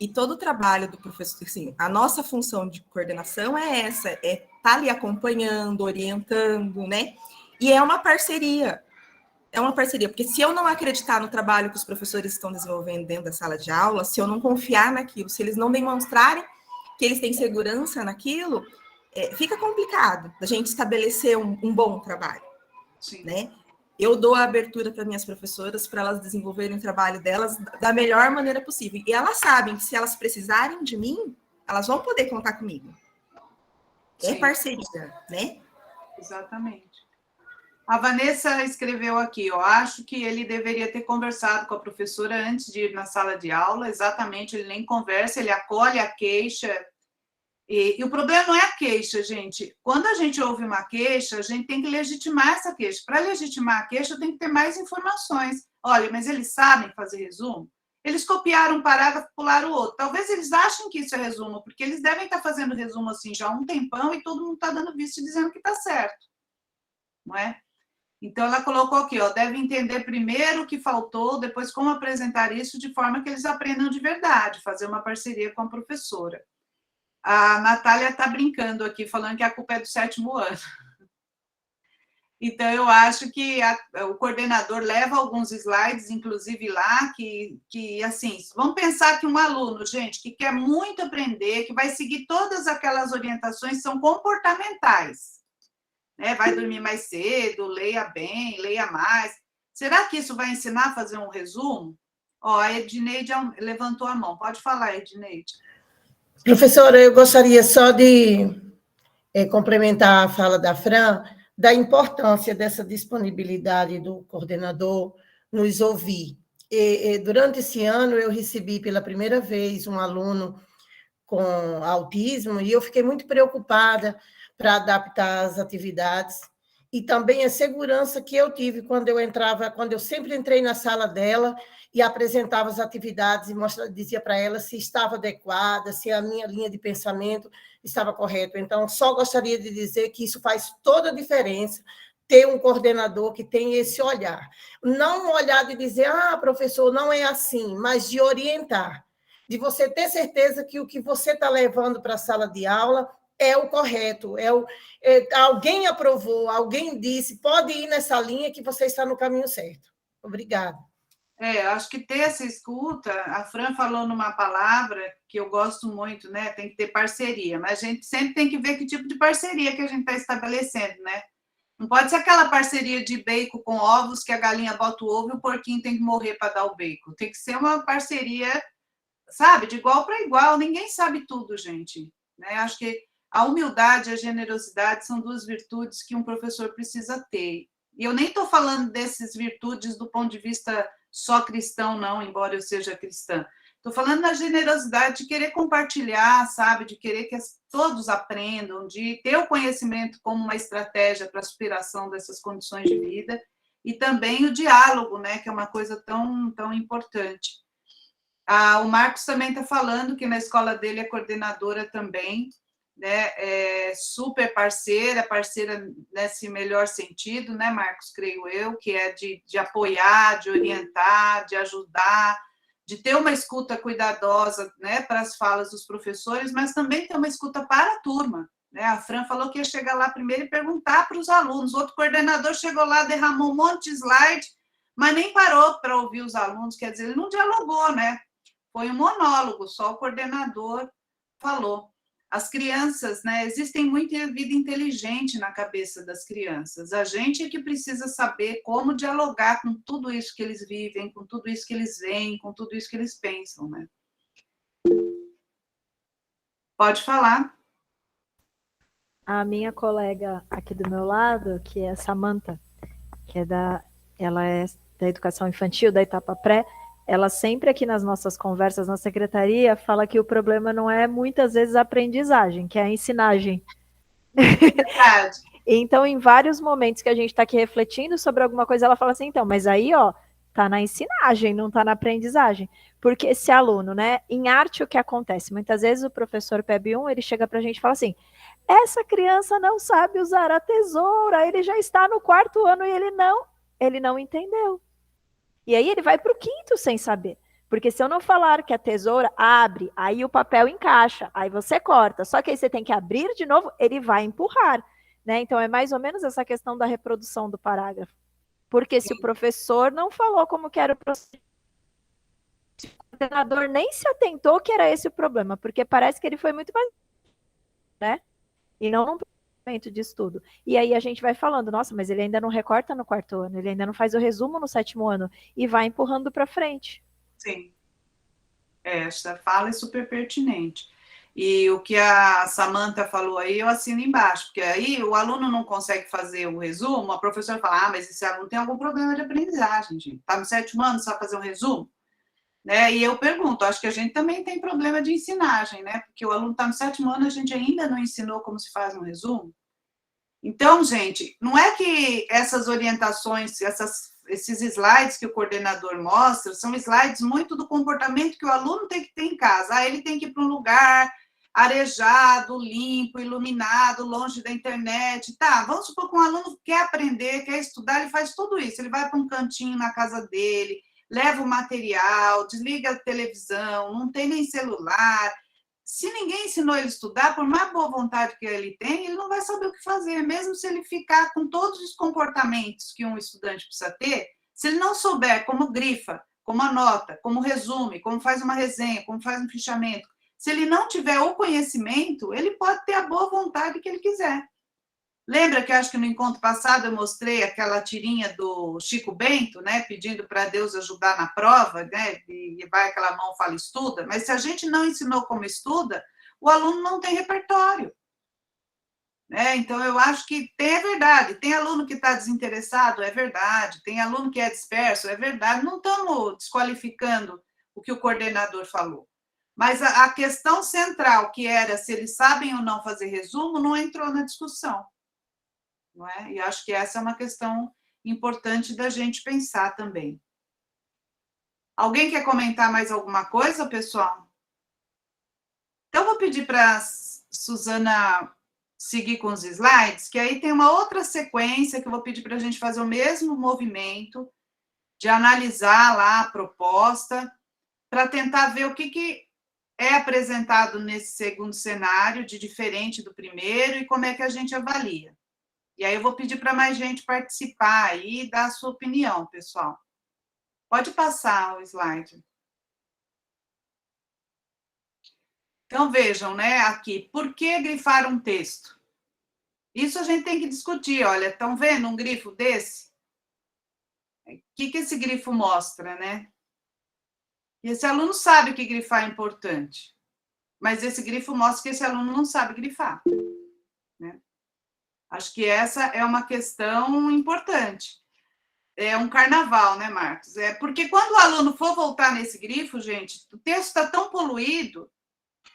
Speaker 6: E todo o trabalho do professor, assim, a nossa função de coordenação é essa, é estar ali acompanhando, orientando, né? E é uma parceria, porque se eu não acreditar no trabalho que os professores estão desenvolvendo dentro da sala de aula, se eu não confiar naquilo, se eles não demonstrarem que eles têm segurança naquilo, fica complicado da gente estabelecer um bom trabalho.
Speaker 2: Sim.
Speaker 6: Né? Eu dou a abertura para minhas professoras para elas desenvolverem o trabalho delas da melhor maneira possível. E elas sabem que se elas precisarem de mim, elas vão poder contar comigo. Sim. É parceria, né?
Speaker 2: Exatamente. A Vanessa escreveu aqui, ó, acho que ele deveria ter conversado com a professora antes de ir na sala de aula, exatamente, ele nem conversa, ele acolhe a queixa, e o problema não é a queixa, gente. Quando a gente ouve uma queixa, a gente tem que legitimar essa queixa. Para legitimar a queixa, tem que ter mais informações. Olha, mas eles sabem fazer resumo? Eles copiaram um parágrafo, pularam o outro. Talvez eles achem que isso é resumo, porque eles devem estar fazendo resumo assim já há um tempão e todo mundo está dando visto e dizendo que está certo. Não é? Então, ela colocou aqui, ó, deve entender primeiro o que faltou, depois como apresentar isso de forma que eles aprendam de verdade, fazer uma parceria com a professora. A Natália está brincando aqui, falando que a culpa é do 7º ano. Então, eu acho que o coordenador leva alguns slides, inclusive lá, que, assim, vamos pensar que um aluno, gente, que quer muito aprender, que vai seguir todas aquelas orientações, são comportamentais, né? Vai dormir mais cedo, leia bem, leia mais. Será que isso vai ensinar a fazer um resumo? Ó, a Edneide levantou a mão. Pode falar, Edneide.
Speaker 7: Professora, eu gostaria só de complementar a fala da Fran, da importância dessa disponibilidade do coordenador nos ouvir. Durante esse ano, eu recebi pela primeira vez um aluno com autismo e eu fiquei muito preocupada para adaptar as atividades e também a segurança que eu tive quando eu sempre entrei na sala dela e apresentava as atividades e dizia para ela se estava adequada, se a minha linha de pensamento estava correta. Então, só gostaria de dizer que isso faz toda a diferença, ter um coordenador que tem esse olhar. Não um olhar de dizer, professor, não é assim, mas de orientar, de você ter certeza que o que você está levando para a sala de aula é o correto, alguém aprovou, alguém disse, pode ir nessa linha que você está no caminho certo. Obrigada.
Speaker 2: Acho que ter essa escuta, a Fran falou numa palavra que eu gosto muito, né? Tem que ter parceria, mas a gente sempre tem que ver que tipo de parceria que a gente está estabelecendo, né? Não pode ser aquela parceria de bacon com ovos que a galinha bota o ovo e o porquinho tem que morrer para dar o bacon. Tem que ser uma parceria, sabe, de igual para igual. Ninguém sabe tudo, gente, né? Acho que a humildade e a generosidade são duas virtudes que um professor precisa ter. E eu nem estou falando dessas virtudes do ponto de vista só cristão, não, embora eu seja cristã. Estou falando da generosidade de querer compartilhar, sabe? De querer que todos aprendam, de ter o conhecimento como uma estratégia para a superação dessas condições de vida, e também o diálogo, né? Que é uma coisa tão, tão importante. O Marcos também está falando que na escola dele é coordenadora também, né? É super parceira nesse melhor sentido, né, Marcos, creio eu, que é de apoiar, de orientar, de ajudar, de ter uma escuta cuidadosa, né, para as falas dos professores, mas também ter uma escuta para a turma, né? A Fran falou que ia chegar lá primeiro e perguntar para os alunos, outro coordenador chegou lá, derramou um monte de slide, mas nem parou para ouvir os alunos, quer dizer, ele não dialogou, né? Foi um monólogo, só o coordenador falou. As crianças, né, existem muita vida inteligente na cabeça das crianças. A gente é que precisa saber como dialogar com tudo isso que eles vivem, com tudo isso que eles veem, com tudo isso que eles pensam, né? Pode falar.
Speaker 3: A minha colega aqui do meu lado, que é a Samantha, ela é da educação infantil, da etapa pré, ela sempre aqui nas nossas conversas na secretaria fala que o problema não é muitas vezes a aprendizagem, que é a ensinagem.
Speaker 2: Verdade.
Speaker 3: Então, em vários momentos que a gente está aqui refletindo sobre alguma coisa, ela fala assim, então, mas aí, ó, tá na ensinagem, não tá na aprendizagem. Porque esse aluno, né, em arte o que acontece? Muitas vezes o professor PEB1, ele chega pra gente e fala assim, essa criança não sabe usar a tesoura, ele já está no 4º ano e ele não entendeu. E aí ele vai para o 5º sem saber. Porque se eu não falar que a tesoura abre, aí o papel encaixa, aí você corta. Só que aí você tem que abrir de novo, ele vai empurrar. Né? Então é mais ou menos essa questão da reprodução do parágrafo. Porque se o professor não falou como que era o procedimento, o coordenador nem se atentou que era esse o problema, porque parece que ele foi muito mais... né? E não de estudo. E aí a gente vai falando, nossa, mas ele ainda não recorta no 4º ano, ele ainda não faz o resumo no 7º ano, e vai empurrando para frente.
Speaker 2: Sim. Essa fala é super pertinente. E o que a Samantha falou aí, eu assino embaixo, porque aí o aluno não consegue fazer um resumo, a professora fala, mas esse aluno tem algum problema de aprendizagem, gente. Está no 7º ano, sabe fazer um resumo? Né? E eu pergunto, acho que a gente também tem problema de ensinagem, né? Porque o aluno está no 7º ano, a gente ainda não ensinou como se faz um resumo. Então, gente, não é que essas orientações, esses slides que o coordenador mostra, são slides muito do comportamento que o aluno tem que ter em casa. Ah, ele tem que ir para um lugar arejado, limpo, iluminado, longe da internet. Tá, vamos supor que um aluno quer aprender, quer estudar, ele faz tudo isso. Ele vai para um cantinho na casa dele, leva o material, desliga a televisão, não tem nem celular. Se ninguém ensinou ele a estudar, por mais boa vontade que ele tem, ele não vai saber o que fazer, mesmo se ele ficar com todos os comportamentos que um estudante precisa ter, se ele não souber como grifa, como anota, como resume, como faz uma resenha, como faz um fichamento, se ele não tiver o conhecimento, ele pode ter a boa vontade que ele quiser. Lembra que acho que no encontro passado eu mostrei aquela tirinha do Chico Bento, né, pedindo para Deus ajudar na prova, né, e vai aquela mão fala estuda, mas se a gente não ensinou como estuda, o aluno não tem repertório. Né? Então, eu acho que é verdade, tem aluno que está desinteressado, é verdade, tem aluno que é disperso, é verdade, não estamos desqualificando o que o coordenador falou. Mas a questão central, que era se eles sabem ou não fazer resumo, não entrou na discussão. Não é? E acho que essa é uma questão importante da gente pensar também. Alguém quer comentar mais alguma coisa, pessoal? Então, eu vou pedir para a Suzana seguir com os slides, que aí tem uma outra sequência que eu vou pedir para a gente fazer o mesmo movimento, de analisar lá a proposta, para tentar ver o que é apresentado nesse segundo cenário, de diferente do primeiro, e como é que a gente avalia. E aí eu vou pedir para mais gente participar aí e dar a sua opinião, pessoal. Pode passar o slide. Então, vejam, né, aqui, por que grifar um texto? Isso a gente tem que discutir, olha, estão vendo um grifo desse? O que esse grifo mostra, né? Esse aluno sabe que grifar é importante, mas esse grifo mostra que esse aluno não sabe grifar, né? Acho que essa é uma questão importante. É um carnaval, né, Marcos? Porque quando o aluno for voltar nesse grifo, gente, o texto está tão poluído.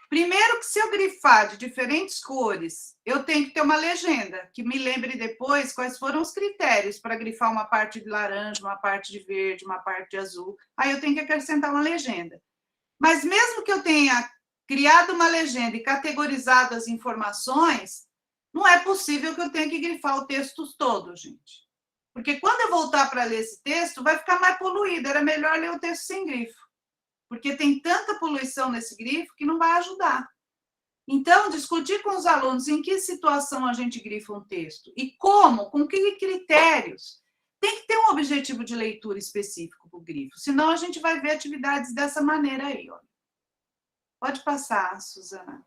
Speaker 2: Primeiro que se eu grifar de diferentes cores, eu tenho que ter uma legenda que me lembre depois quais foram os critérios para grifar uma parte de laranja, uma parte de verde, uma parte de azul. Aí eu tenho que acrescentar uma legenda. Mas mesmo que eu tenha criado uma legenda e categorizado as informações, não é possível que eu tenha que grifar o texto todo, gente. Porque quando eu voltar para ler esse texto, vai ficar mais poluído. Era melhor ler o texto sem grifo. Porque tem tanta poluição nesse grifo que não vai ajudar. Então, discutir com os alunos em que situação a gente grifa um texto e como, com que critérios. Tem que ter um objetivo de leitura específico para o grifo, senão a gente vai ver atividades dessa maneira aí. Olha. Pode passar, Suzana.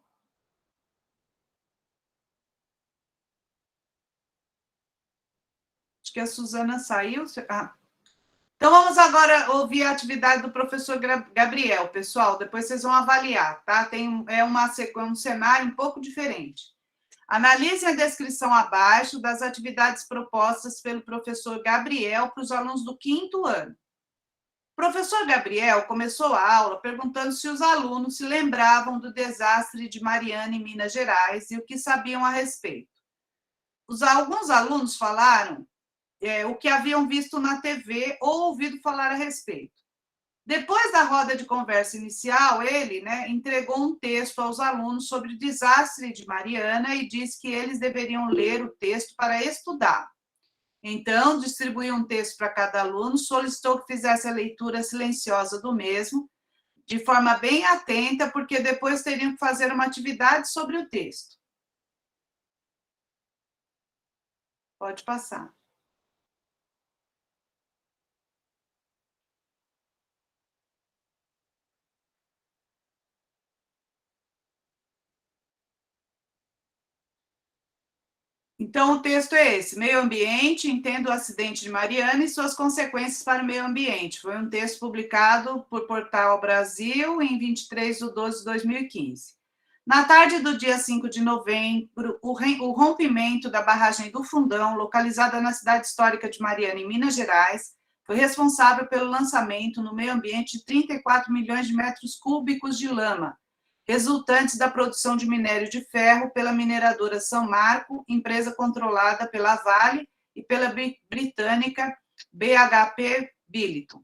Speaker 2: Acho que a Suzana saiu. Então, vamos agora ouvir a atividade do professor Gabriel, pessoal, depois vocês vão avaliar, tá? Um cenário um pouco diferente. Analisem a descrição abaixo das atividades propostas pelo professor Gabriel para os alunos do 5º ano. O professor Gabriel começou a aula perguntando se os alunos se lembravam do desastre de Mariana, em Minas Gerais, e o que sabiam a respeito. Alguns alunos falaram o que haviam visto na TV ou ouvido falar a respeito. Depois da roda de conversa inicial, ele, né, entregou um texto aos alunos sobre o desastre de Mariana e disse que eles deveriam ler o texto para estudar. Então, distribuiu um texto para cada aluno, solicitou que fizesse a leitura silenciosa do mesmo, de forma bem atenta, porque depois teriam que fazer uma atividade sobre o texto. Pode passar. Então, o texto é esse: meio ambiente, entendo o acidente de Mariana e suas consequências para o meio ambiente. Foi um texto publicado por Portal Brasil em 23/12/2015. Na tarde do dia 5 de novembro, o rompimento da barragem do Fundão, localizada na cidade histórica de Mariana, em Minas Gerais, foi responsável pelo lançamento no meio ambiente de 34 milhões de metros cúbicos de lama, resultantes da produção de minério de ferro pela mineradora São Marco, empresa controlada pela Vale e pela britânica BHP Billiton.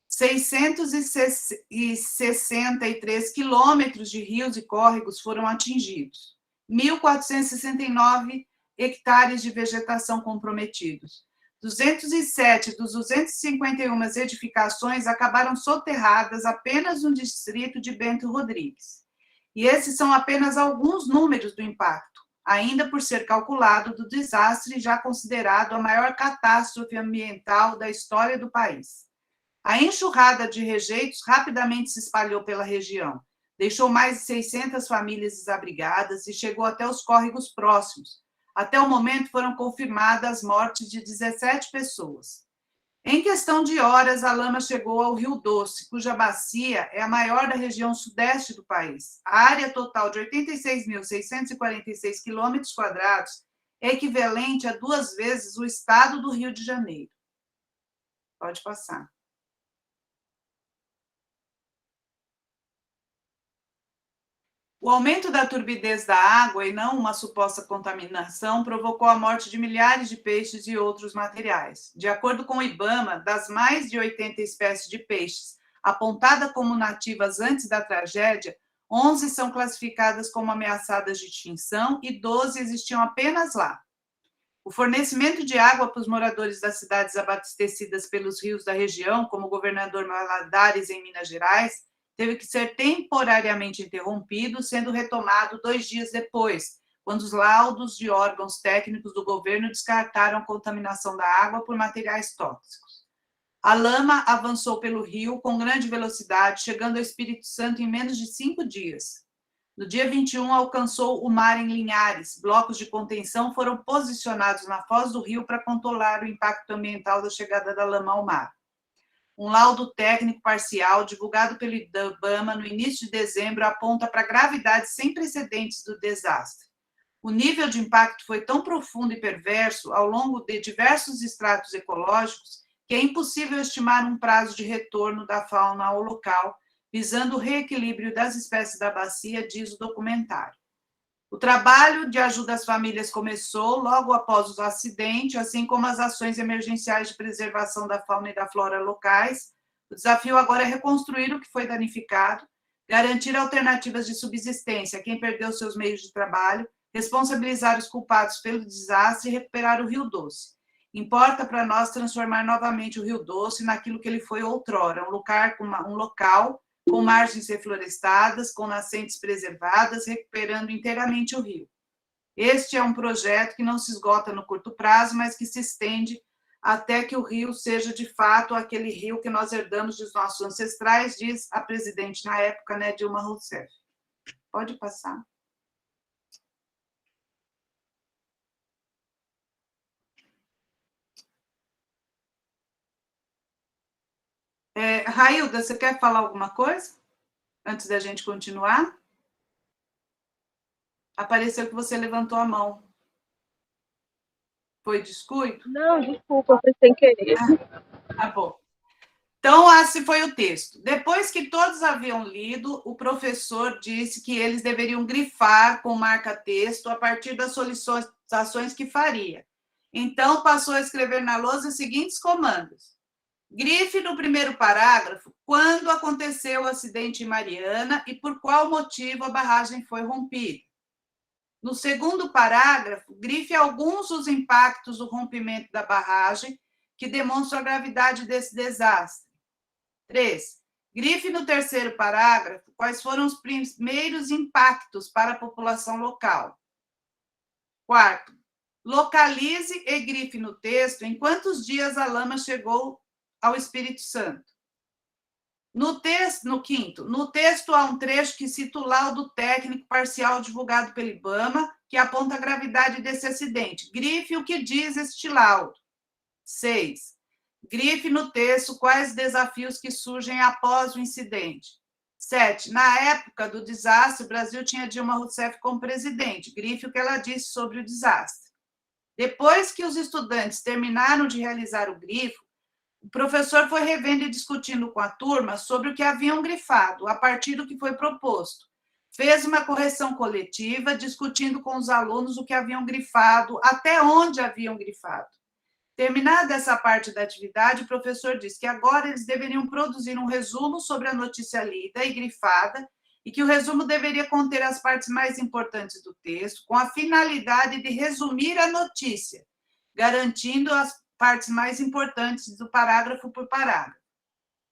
Speaker 2: 663 quilômetros de rios e córregos foram atingidos, 1.469 hectares de vegetação comprometidos. 207 dos 251 edificações acabaram soterradas apenas no distrito de Bento Rodrigues. E esses são apenas alguns números do impacto, ainda por ser calculado do desastre já considerado a maior catástrofe ambiental da história do país. A enxurrada de rejeitos rapidamente se espalhou pela região, deixou mais de 600 famílias desabrigadas e chegou até os córregos próximos. Até o momento foram confirmadas as mortes de 17 pessoas. Em questão de horas, a lama chegou ao Rio Doce, cuja bacia é a maior da região sudeste do país. A área total de 86.646 quilômetros quadrados é equivalente a 2 vezes o estado do Rio de Janeiro. Pode passar. O aumento da turbidez da água, e não uma suposta contaminação, provocou a morte de milhares de peixes e outros materiais. De acordo com o IBAMA, das mais de 80 espécies de peixes apontadas como nativas antes da tragédia, 11 são classificadas como ameaçadas de extinção e 12 existiam apenas lá. O fornecimento de água para os moradores das cidades abastecidas pelos rios da região, como o Governador Valadares, em Minas Gerais, teve que ser temporariamente interrompido, sendo retomado 2 dias depois, quando os laudos de órgãos técnicos do governo descartaram a contaminação da água por materiais tóxicos. A lama avançou pelo rio com grande velocidade, chegando ao Espírito Santo em menos de 5 dias. No dia 21, alcançou o mar em Linhares. Blocos de contenção foram posicionados na foz do rio para controlar o impacto ambiental da chegada da lama ao mar. Um laudo técnico parcial, divulgado pelo IBAMA no início de dezembro, aponta para a gravidade sem precedentes do desastre. O nível de impacto foi tão profundo e perverso ao longo de diversos estratos ecológicos que é impossível estimar um prazo de retorno da fauna ao local, visando o reequilíbrio das espécies da bacia, diz o documentário. O trabalho de ajuda às famílias começou logo após o acidente, assim como as ações emergenciais de preservação da fauna e da flora locais. O desafio agora é reconstruir o que foi danificado, garantir alternativas de subsistência a quem perdeu seus meios de trabalho, responsabilizar os culpados pelo desastre e recuperar o Rio Doce. Importa para nós transformar novamente o Rio Doce naquilo que ele foi outrora, um local com margens reflorestadas, com nascentes preservadas, recuperando inteiramente o rio. Este é um projeto que não se esgota no curto prazo, mas que se estende até que o rio seja, de fato, aquele rio que nós herdamos dos nossos ancestrais, diz a presidente na época, né, Dilma Rousseff. Pode passar. Railda, você quer falar alguma coisa? Antes da gente continuar? Apareceu que você levantou a mão. Foi descuido?
Speaker 8: Não, desculpa, foi sem querer.
Speaker 2: Tá bom. Então, esse foi o texto. Depois que todos haviam lido, o professor disse que eles deveriam grifar com marca-texto a partir das solicitações que faria. Então, passou a escrever na lousa os seguintes comandos. Grife no primeiro parágrafo quando aconteceu o acidente em Mariana e por qual motivo a barragem foi rompida. No segundo parágrafo, grife alguns dos impactos do rompimento da barragem que demonstram a gravidade desse desastre. 3. Grife no terceiro parágrafo quais foram os primeiros impactos para a população local. 4. Localize e grife no texto em quantos dias a lama chegou ao Espírito Santo. No quinto, no texto há um trecho que cita o laudo técnico parcial divulgado pelo IBAMA, que aponta a gravidade desse acidente. Grife o que diz este laudo. 6. Grife no texto quais desafios que surgem após o incidente. 7. Na época do desastre, o Brasil tinha Dilma Rousseff como presidente. Grife o que ela disse sobre o desastre. Depois que os estudantes terminaram de realizar o grifo, o professor foi revendo e discutindo com a turma sobre o que haviam grifado, a partir do que foi proposto. Fez uma correção coletiva, discutindo com os alunos o que haviam grifado, até onde haviam grifado. Terminada essa parte da atividade, o professor disse que agora eles deveriam produzir um resumo sobre a notícia lida e grifada, e que o resumo deveria conter as partes mais importantes do texto, com a finalidade de resumir a notícia, garantindo as partes mais importantes do parágrafo por parágrafo.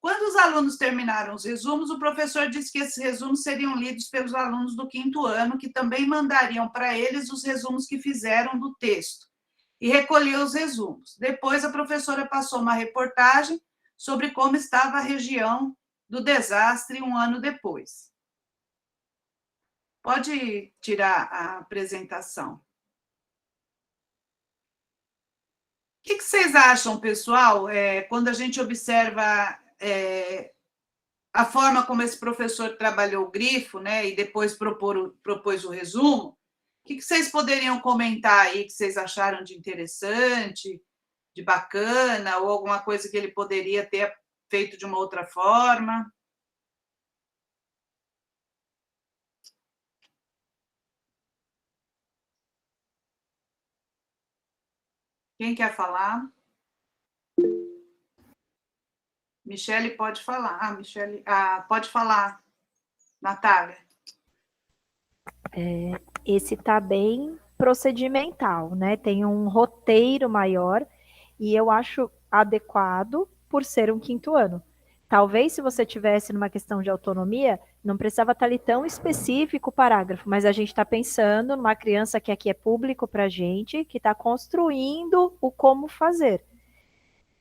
Speaker 2: Quando os alunos terminaram os resumos, o professor disse que esses resumos seriam lidos pelos alunos do 5º ano, que também mandariam para eles os resumos que fizeram do texto, e recolheu os resumos. Depois, a professora passou uma reportagem sobre como estava a região do desastre um ano depois. Pode tirar a apresentação. O que vocês acham, pessoal, quando a gente observa a forma como esse professor trabalhou o grifo, né, e depois propôs o resumo? O que vocês poderiam comentar aí que vocês acharam de interessante, de bacana, ou alguma coisa que ele poderia ter feito de uma outra forma? Quem quer falar? Michele pode falar. Michele, pode falar. Natália.
Speaker 3: Esse está bem procedimental, né? Tem um roteiro maior e eu acho adequado por ser um 5º ano. Talvez se você tivesse numa questão de autonomia, não precisava estar ali tão específico o parágrafo, mas a gente está pensando numa criança que aqui é público para a gente, que está construindo o como fazer.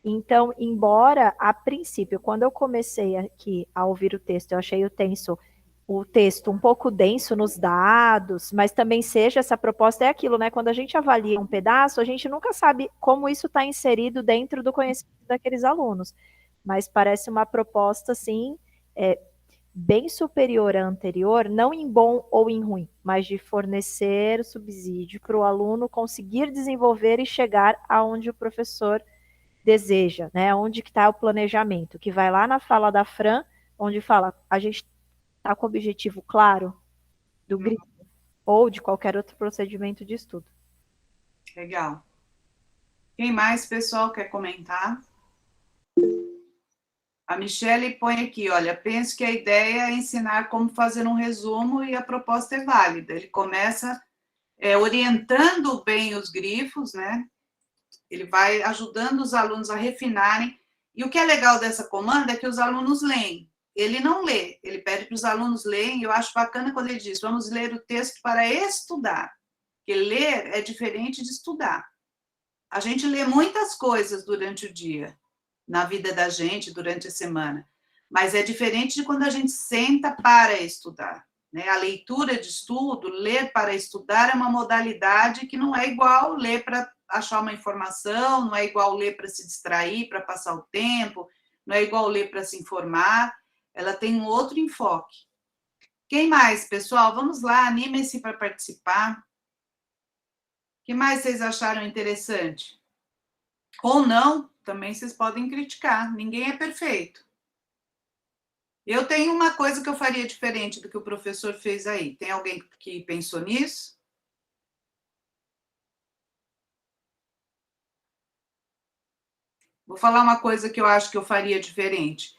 Speaker 3: Então, embora a princípio, quando eu comecei aqui a ouvir o texto, eu achei o texto um pouco denso nos dados, mas também seja essa proposta, é aquilo, né? Quando a gente avalia um pedaço, a gente nunca sabe como isso está inserido dentro do conhecimento daqueles alunos, mas parece uma proposta, assim, bem superior à anterior, não em bom ou em ruim, mas de fornecer subsídio para o aluno conseguir desenvolver e chegar aonde o professor deseja, né? Onde que está o planejamento, que vai lá na fala da Fran, onde fala, a gente está com o objetivo claro do grifo, ou de qualquer outro procedimento de estudo.
Speaker 2: Legal. Quem mais, pessoal, quer comentar? A Michele põe aqui, olha, penso que a ideia é ensinar como fazer um resumo e a proposta é válida. Ele começa orientando bem os grifos, né? Ele vai ajudando os alunos a refinarem. E o que é legal dessa comanda é que os alunos leem. Ele não lê, ele pede para os alunos lerem, e eu acho bacana quando ele diz, vamos ler o texto para estudar. Porque ler é diferente de estudar. A gente lê muitas coisas durante o dia, na vida da gente, durante a semana, mas é diferente de quando a gente senta para estudar, né? A leitura de estudo, ler para estudar, é uma modalidade que não é igual ler para achar uma informação, não é igual ler para se distrair, para passar o tempo, não é igual ler para se informar, ela tem um outro enfoque. Quem mais, pessoal? Vamos lá, animem-se para participar. O que mais vocês acharam interessante? Ou não, também vocês podem criticar, ninguém é perfeito. Eu tenho uma coisa que eu faria diferente do que o professor fez aí. Tem alguém que pensou nisso? Vou falar uma coisa que eu acho que eu faria diferente.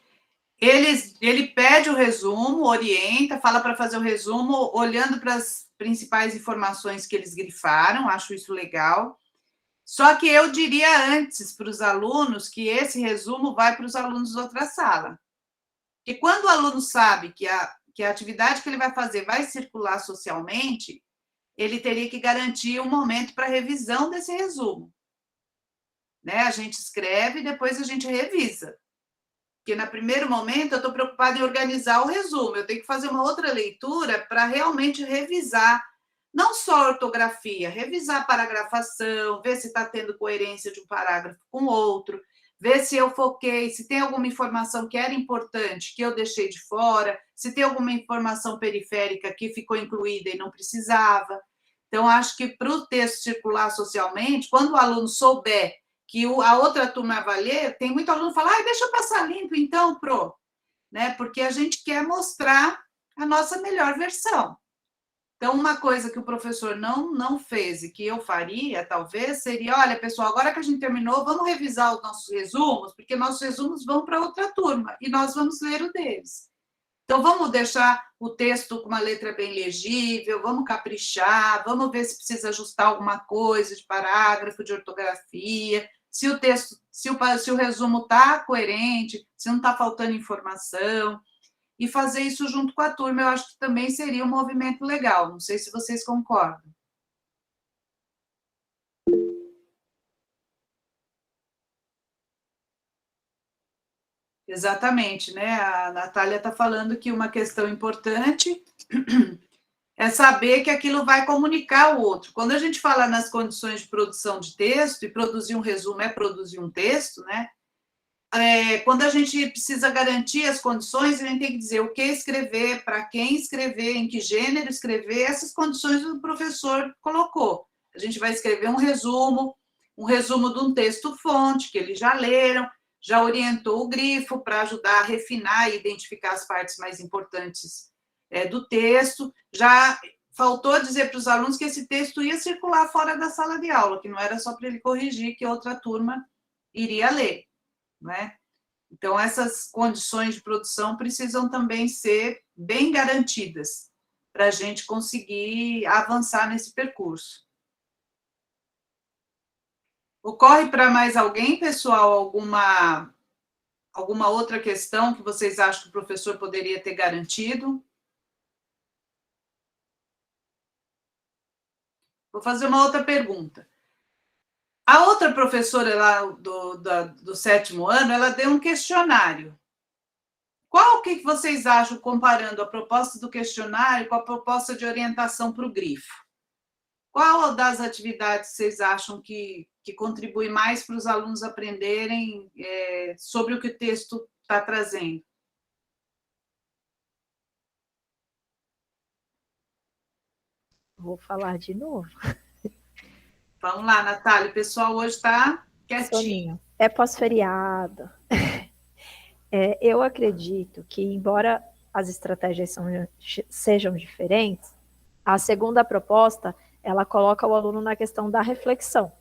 Speaker 2: Ele pede o resumo, orienta, fala para fazer o resumo, olhando para as principais informações que eles grifaram, acho isso legal. Só que eu diria antes para os alunos que esse resumo vai para os alunos da outra sala. Porque quando o aluno sabe que a atividade que ele vai fazer vai circular socialmente, ele teria que garantir um momento para revisão desse resumo. Né? A gente escreve e depois a gente revisa. Porque, no primeiro momento, eu estou preocupada em organizar o resumo. Eu tenho que fazer uma outra leitura para realmente revisar, não só a ortografia, revisar a paragrafação, ver se está tendo coerência de um parágrafo com outro, ver se eu foquei, se tem alguma informação que era importante, que eu deixei de fora, se tem alguma informação periférica que ficou incluída e não precisava. Então, acho que para o texto circular socialmente, quando o aluno souber que a outra turma vai ler, tem muito aluno que fala, deixa eu passar limpo então, Pro, né? Porque a gente quer mostrar a nossa melhor versão. Então, uma coisa que o professor não fez e que eu faria, talvez, seria, olha, pessoal, agora que a gente terminou, vamos revisar os nossos resumos, porque nossos resumos vão para outra turma e nós vamos ler o deles. Então, vamos deixar o texto com uma letra bem legível, vamos caprichar, vamos ver se precisa ajustar alguma coisa de parágrafo, de ortografia, se o texto, se o resumo está coerente, se não está faltando informação, e fazer isso junto com a turma, eu acho que também seria um movimento legal. Não sei se vocês concordam. Exatamente, né? A Natália está falando que uma questão importante é saber que aquilo vai comunicar o outro. Quando a gente fala nas condições de produção de texto, e produzir um resumo é produzir um texto, né? Quando a gente precisa garantir as condições, a gente tem que dizer o que escrever, para quem escrever, em que gênero escrever, essas condições o professor colocou. A gente vai escrever um resumo de um texto-fonte, que eles já leram, já orientou o grifo para ajudar a refinar e identificar as partes mais importantes do texto, já faltou dizer para os alunos que esse texto ia circular fora da sala de aula, que não era só para ele corrigir, que outra turma iria ler. Né? Então, essas condições de produção precisam também ser bem garantidas para a gente conseguir avançar nesse percurso. Ocorre para mais alguém, pessoal, alguma outra questão que vocês acham que o professor poderia ter garantido? Vou fazer uma outra pergunta. A outra professora lá do 7º ano, ela deu um questionário. Qual que vocês acham, comparando a proposta do questionário com a proposta de orientação para o grifo? Qual das atividades vocês acham que contribui mais para os alunos aprenderem sobre o que o texto está trazendo?
Speaker 3: Vou falar de novo.
Speaker 2: Vamos lá, Natália, o pessoal hoje está quietinho.
Speaker 3: Soninho. É pós-feriado. Eu acredito que, embora as estratégias sejam diferentes, a segunda proposta, ela coloca o aluno na questão da reflexão.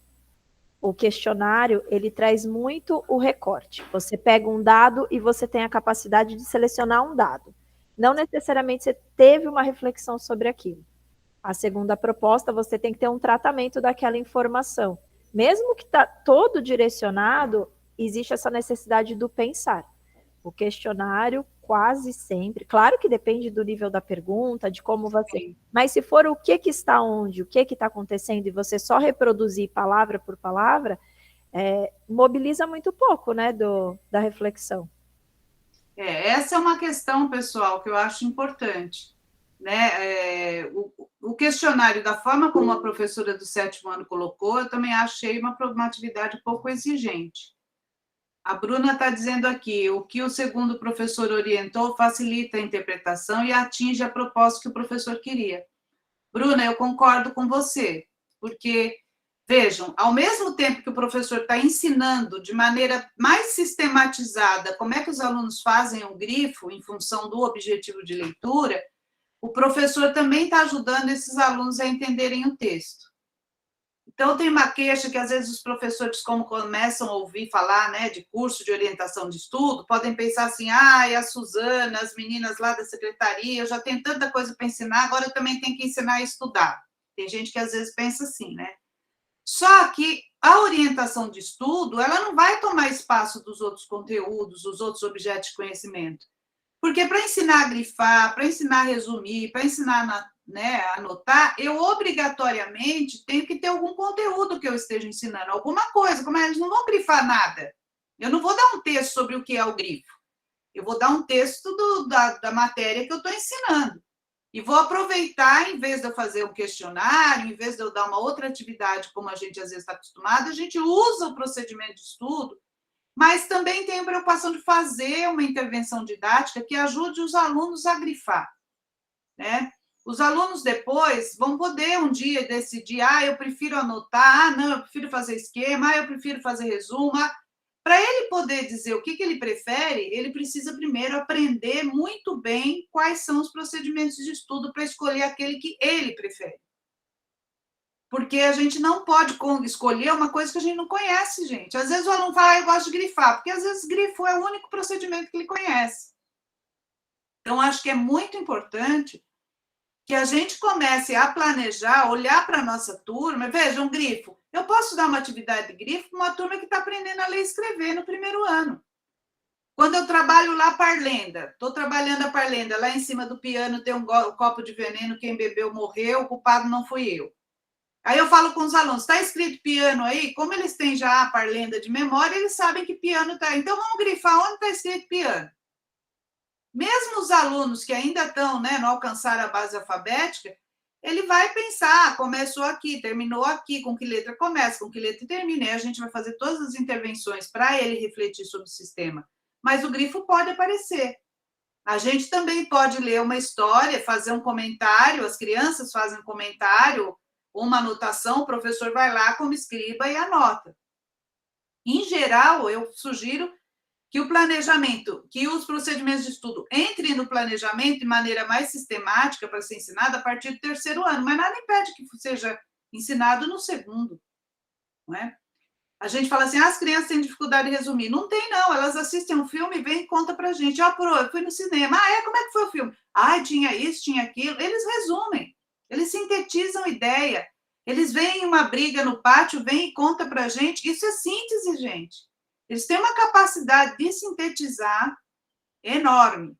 Speaker 3: O questionário, ele traz muito o recorte. Você pega um dado e você tem a capacidade de selecionar um dado. Não necessariamente você teve uma reflexão sobre aquilo. A segunda proposta, você tem que ter um tratamento daquela informação. Mesmo que está todo direcionado, existe essa necessidade do pensar. O questionário, quase sempre, claro que depende do nível da pergunta, de como você... Mas se for o que está onde, o que está acontecendo, e você só reproduzir palavra por palavra, mobiliza muito pouco, né, da reflexão.
Speaker 2: Essa é uma questão, pessoal, que eu acho importante. Né? O questionário, da forma como a professora do 7º ano colocou, eu também achei uma atividade pouco exigente. A Bruna está dizendo aqui, o que o segundo professor orientou facilita a interpretação e atinge a proposta que o professor queria. Bruna, eu concordo com você, porque, vejam, ao mesmo tempo que o professor está ensinando de maneira mais sistematizada como é que os alunos fazem o grifo em função do objetivo de leitura, o professor também está ajudando esses alunos a entenderem o texto. Então, tem uma queixa que, às vezes, os professores, como começam a ouvir falar, né, de curso de orientação de estudo, podem pensar assim, a Suzana, as meninas lá da secretaria, eu já tenho tanta coisa para ensinar, agora eu também tenho que ensinar a estudar. Tem gente que, às vezes, pensa assim, né? Só que a orientação de estudo, ela não vai tomar espaço dos outros conteúdos, dos outros objetos de conhecimento. Porque para ensinar a grifar, para ensinar a resumir, para ensinar a anotar, eu obrigatoriamente tenho que ter algum conteúdo que eu esteja ensinando, alguma coisa, como eles não vão grifar nada. Eu não vou dar um texto sobre o que é o grifo. Eu vou dar um texto da matéria que eu estou ensinando. E vou aproveitar, em vez de eu fazer um questionário, em vez de eu dar uma outra atividade, como a gente às vezes está acostumado, a gente usa o procedimento de estudo, mas também tenho preocupação de fazer uma intervenção didática que ajude os alunos a grifar, né? Os alunos depois vão poder um dia decidir, eu prefiro anotar, não, eu prefiro fazer esquema, eu prefiro fazer resumo. Para ele poder dizer o que ele prefere, ele precisa primeiro aprender muito bem quais são os procedimentos de estudo para escolher aquele que ele prefere. Porque a gente não pode escolher uma coisa que a gente não conhece, gente. Às vezes o aluno fala, eu gosto de grifar, porque às vezes grifo é o único procedimento que ele conhece. Então, acho que é muito importante que a gente comece a planejar, olhar para a nossa turma. Veja, um grifo. Eu posso dar uma atividade de grifo para uma turma que está aprendendo a ler e escrever no primeiro ano. Quando eu trabalho lá parlenda, estou trabalhando a parlenda, lá em cima do piano tem um copo de veneno, quem bebeu morreu, o culpado não fui eu. Aí eu falo com os alunos, está escrito piano aí? Como eles têm já a parlenda de memória, eles sabem que piano está. Então, vamos grifar onde está escrito piano. Mesmo os alunos que ainda estão, né, não alcançaram a base alfabética, ele vai pensar, começou aqui, terminou aqui, com que letra começa, com que letra termina, e a gente vai fazer todas as intervenções para ele refletir sobre o sistema. Mas o grifo pode aparecer. A gente também pode ler uma história, fazer um comentário, as crianças fazem um comentário, uma anotação, o professor vai lá como escriba e anota. Em geral, eu sugiro que o planejamento, que os procedimentos de estudo entrem no planejamento de maneira mais sistemática para ser ensinado a partir do terceiro ano, mas nada impede que seja ensinado no segundo, não é? A gente fala assim, as crianças têm dificuldade de resumir. Não tem, não. Elas assistem um filme, vêm e contam para a gente. Pro, eu fui no cinema. Como é que foi o filme? Tinha isso, tinha aquilo. Eles resumem. Eles sintetizam ideia. Eles veem uma briga no pátio, vêm e contam para a gente. Isso é síntese, gente. Eles têm uma capacidade de sintetizar enorme,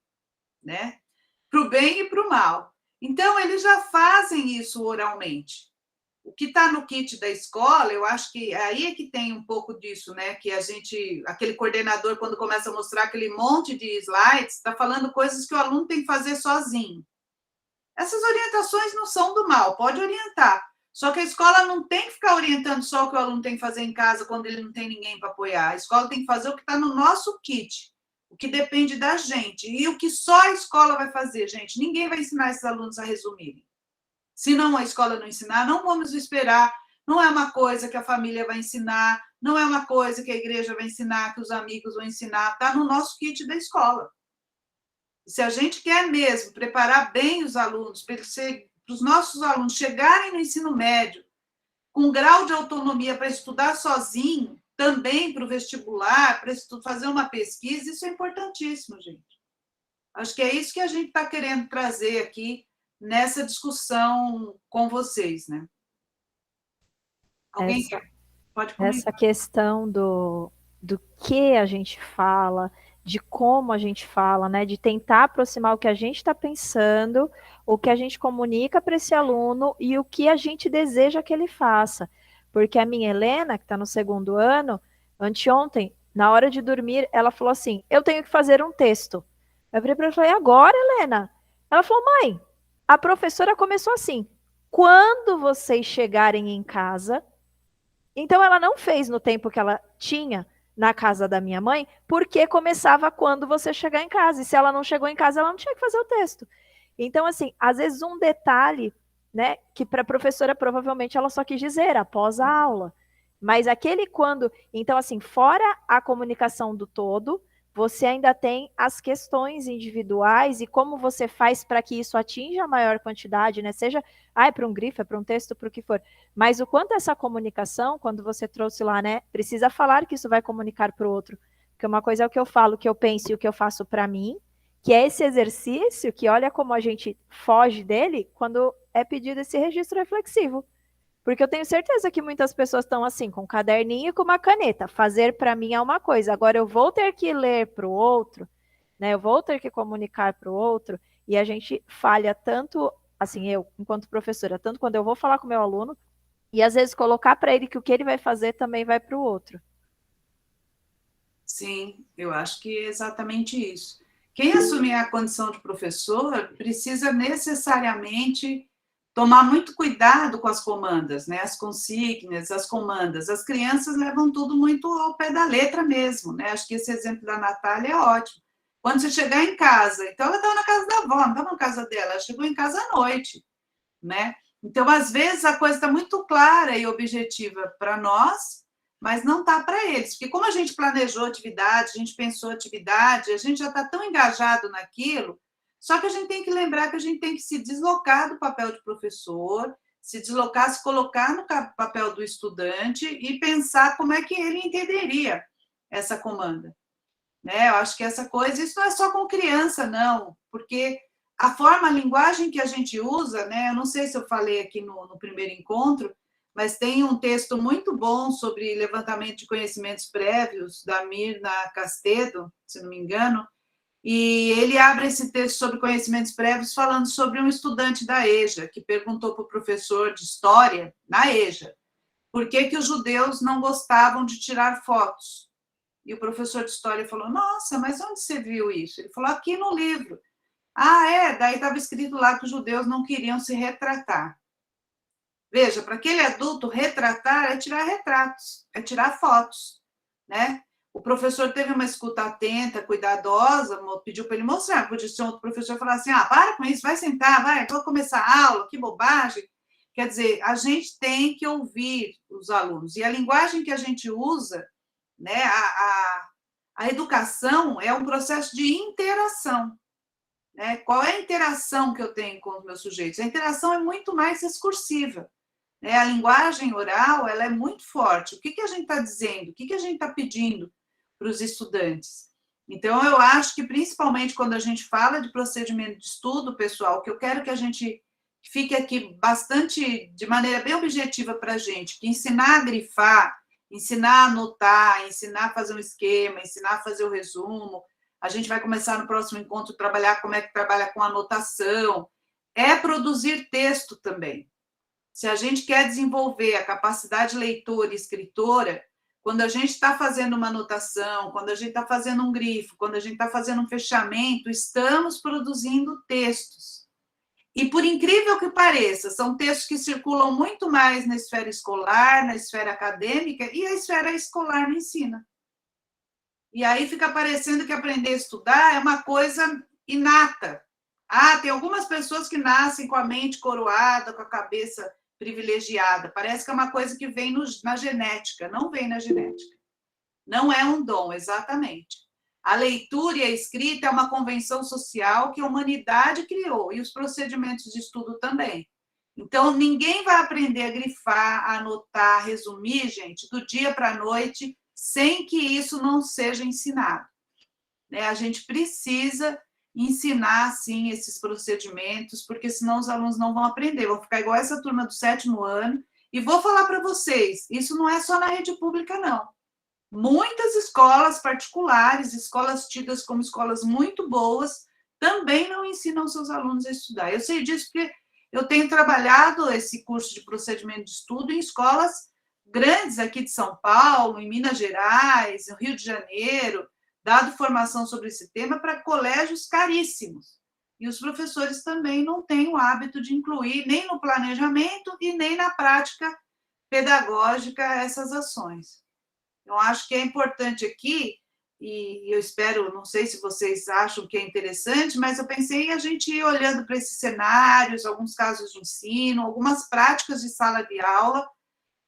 Speaker 2: né? Para o bem e para o mal. Então, eles já fazem isso oralmente. O que está no kit da escola, eu acho que aí é que tem um pouco disso, né? Que aquele coordenador, quando começa a mostrar aquele monte de slides, está falando coisas que o aluno tem que fazer sozinho. Essas orientações não são do mal, pode orientar. Só que a escola não tem que ficar orientando só o que o aluno tem que fazer em casa quando ele não tem ninguém para apoiar. A escola tem que fazer o que está no nosso kit, o que depende da gente. E o que só a escola vai fazer, gente. Ninguém vai ensinar esses alunos a resumirem. Se não a escola não ensinar, não vamos esperar. Não é uma coisa que a família vai ensinar, não é uma coisa que a igreja vai ensinar, que os amigos vão ensinar. Está no nosso kit da escola. Se a gente quer mesmo preparar bem os alunos, para os nossos alunos chegarem no ensino médio com um grau de autonomia para estudar sozinho, também para o vestibular, para fazer uma pesquisa, isso é importantíssimo, gente. Acho que é isso que a gente está querendo trazer aqui nessa discussão com vocês, né? Alguém pode comentar?
Speaker 3: Essa questão do que a gente fala, de como a gente fala, né? De tentar aproximar o que a gente está pensando, o que a gente comunica para esse aluno e o que a gente deseja que ele faça. Porque a minha Helena, que está no segundo ano, anteontem, na hora de dormir, ela falou assim, eu tenho que fazer um texto. Eu virei para ela e falei, agora, Helena? Ela falou, mãe, a professora começou assim, quando vocês chegarem em casa... Então, ela não fez no tempo que ela tinha na casa da minha mãe, porque começava quando você chegar em casa. E se ela não chegou em casa, ela não tinha que fazer o texto. Então, assim, às vezes um detalhe, né, que para a professora provavelmente ela só quis dizer após a aula. Mas aquele quando... Então, assim, fora a comunicação do todo, você ainda tem as questões individuais e como você faz para que isso atinja a maior quantidade, né? Seja para um grifo, para um texto, para o que for. Mas o quanto essa comunicação, quando você trouxe lá, né? Precisa falar que isso vai comunicar para o outro. Porque uma coisa é o que eu falo, o que eu penso e o que eu faço para mim, que é esse exercício que olha como a gente foge dele quando é pedido esse registro reflexivo. Porque eu tenho certeza que muitas pessoas estão assim, com um caderninho e com uma caneta. Fazer para mim é uma coisa. Agora eu vou ter que ler para o outro, né? Eu vou ter que comunicar para o outro. E a gente falha tanto, assim, eu, enquanto professora, tanto quando eu vou falar com o meu aluno, e às vezes colocar para ele que o que ele vai fazer também vai para o outro.
Speaker 2: Sim, eu acho que é exatamente isso. Quem assumir a condição de professor precisa necessariamente tomar muito cuidado com as comandas, né? As consignas, as comandas. As crianças levam tudo muito ao pé da letra mesmo, né? Acho que esse exemplo da Natália é ótimo. Quando você chegar em casa, então ela estava na casa da avó, não estava na casa dela, ela chegou em casa à noite, né? Então, às vezes, a coisa está muito clara e objetiva para nós, mas não está para eles. Porque como a gente planejou atividade, a gente pensou atividade, a gente já está tão engajado naquilo, só que a gente tem que lembrar que a gente tem que se deslocar do papel de professor, se deslocar, se colocar no papel do estudante e pensar como é que ele entenderia essa comanda. Né? Eu acho que essa coisa, isso não é só com criança, não, porque a forma, a linguagem que a gente usa, né? Eu não sei se eu falei aqui no primeiro encontro, mas tem um texto muito bom sobre levantamento de conhecimentos prévios, da Mirna Castedo, se não me engano, e ele abre esse texto sobre conhecimentos prévios falando sobre um estudante da EJA, que perguntou para o professor de história, na EJA, por que os judeus não gostavam de tirar fotos. E o professor de história falou, nossa, mas onde você viu isso? Ele falou, aqui no livro. Ah, é? Daí estava escrito lá que os judeus não queriam se retratar. Veja, para aquele adulto, retratar é tirar retratos, é tirar fotos, né? O professor teve uma escuta atenta, cuidadosa, pediu para ele mostrar, podia ser outro professor falar assim, para com isso, vai sentar, vai, vou começar a aula, que bobagem. Quer dizer, a gente tem que ouvir os alunos, e a linguagem que a gente usa, né, a educação é um processo de interação. Né? Qual é a interação que eu tenho com os meus sujeitos? A interação é muito mais discursiva. Né? A linguagem oral ela é muito forte. O que a gente está dizendo? O que a gente está pedindo para os estudantes? Então, eu acho que, principalmente quando a gente fala de procedimento de estudo, pessoal, que eu quero que a gente fique aqui bastante, de maneira bem objetiva para a gente, que ensinar a grifar, ensinar a anotar, ensinar a fazer um esquema, ensinar a fazer o resumo. A gente vai começar no próximo encontro a trabalhar como é que trabalha com anotação. É produzir texto também. Se a gente quer desenvolver a capacidade leitora e escritora, quando a gente está fazendo uma anotação, quando a gente está fazendo um grifo, quando a gente está fazendo um fechamento, estamos produzindo textos. E, por incrível que pareça, são textos que circulam muito mais na esfera escolar, na esfera acadêmica, e a esfera escolar não ensina. E aí fica parecendo que aprender a estudar é uma coisa inata. Tem algumas pessoas que nascem com a mente coroada, com a cabeça privilegiada. Parece que é uma coisa que vem na genética. Não vem na genética. Não é um dom, exatamente. A leitura e a escrita é uma convenção social que a humanidade criou, e os procedimentos de estudo também. Então, ninguém vai aprender a grifar, a anotar, a resumir, gente, do dia para a noite, sem que isso não seja ensinado. Né? A gente precisa ensinar, sim, esses procedimentos, porque senão os alunos não vão aprender, vão ficar igual essa turma do 7º ano, e vou falar para vocês, isso não é só na rede pública, não. Muitas escolas particulares, escolas tidas como escolas muito boas, também não ensinam seus alunos a estudar. Eu sei disso porque eu tenho trabalhado esse curso de procedimento de estudo em escolas grandes aqui de São Paulo, em Minas Gerais, no Rio de Janeiro, dado formação sobre esse tema para colégios caríssimos. E os professores também não têm o hábito de incluir nem no planejamento e nem na prática pedagógica essas ações. Eu acho que é importante aqui, e eu espero, não sei se vocês acham que é interessante, mas eu pensei em a gente ir olhando para esses cenários, alguns casos de ensino, algumas práticas de sala de aula,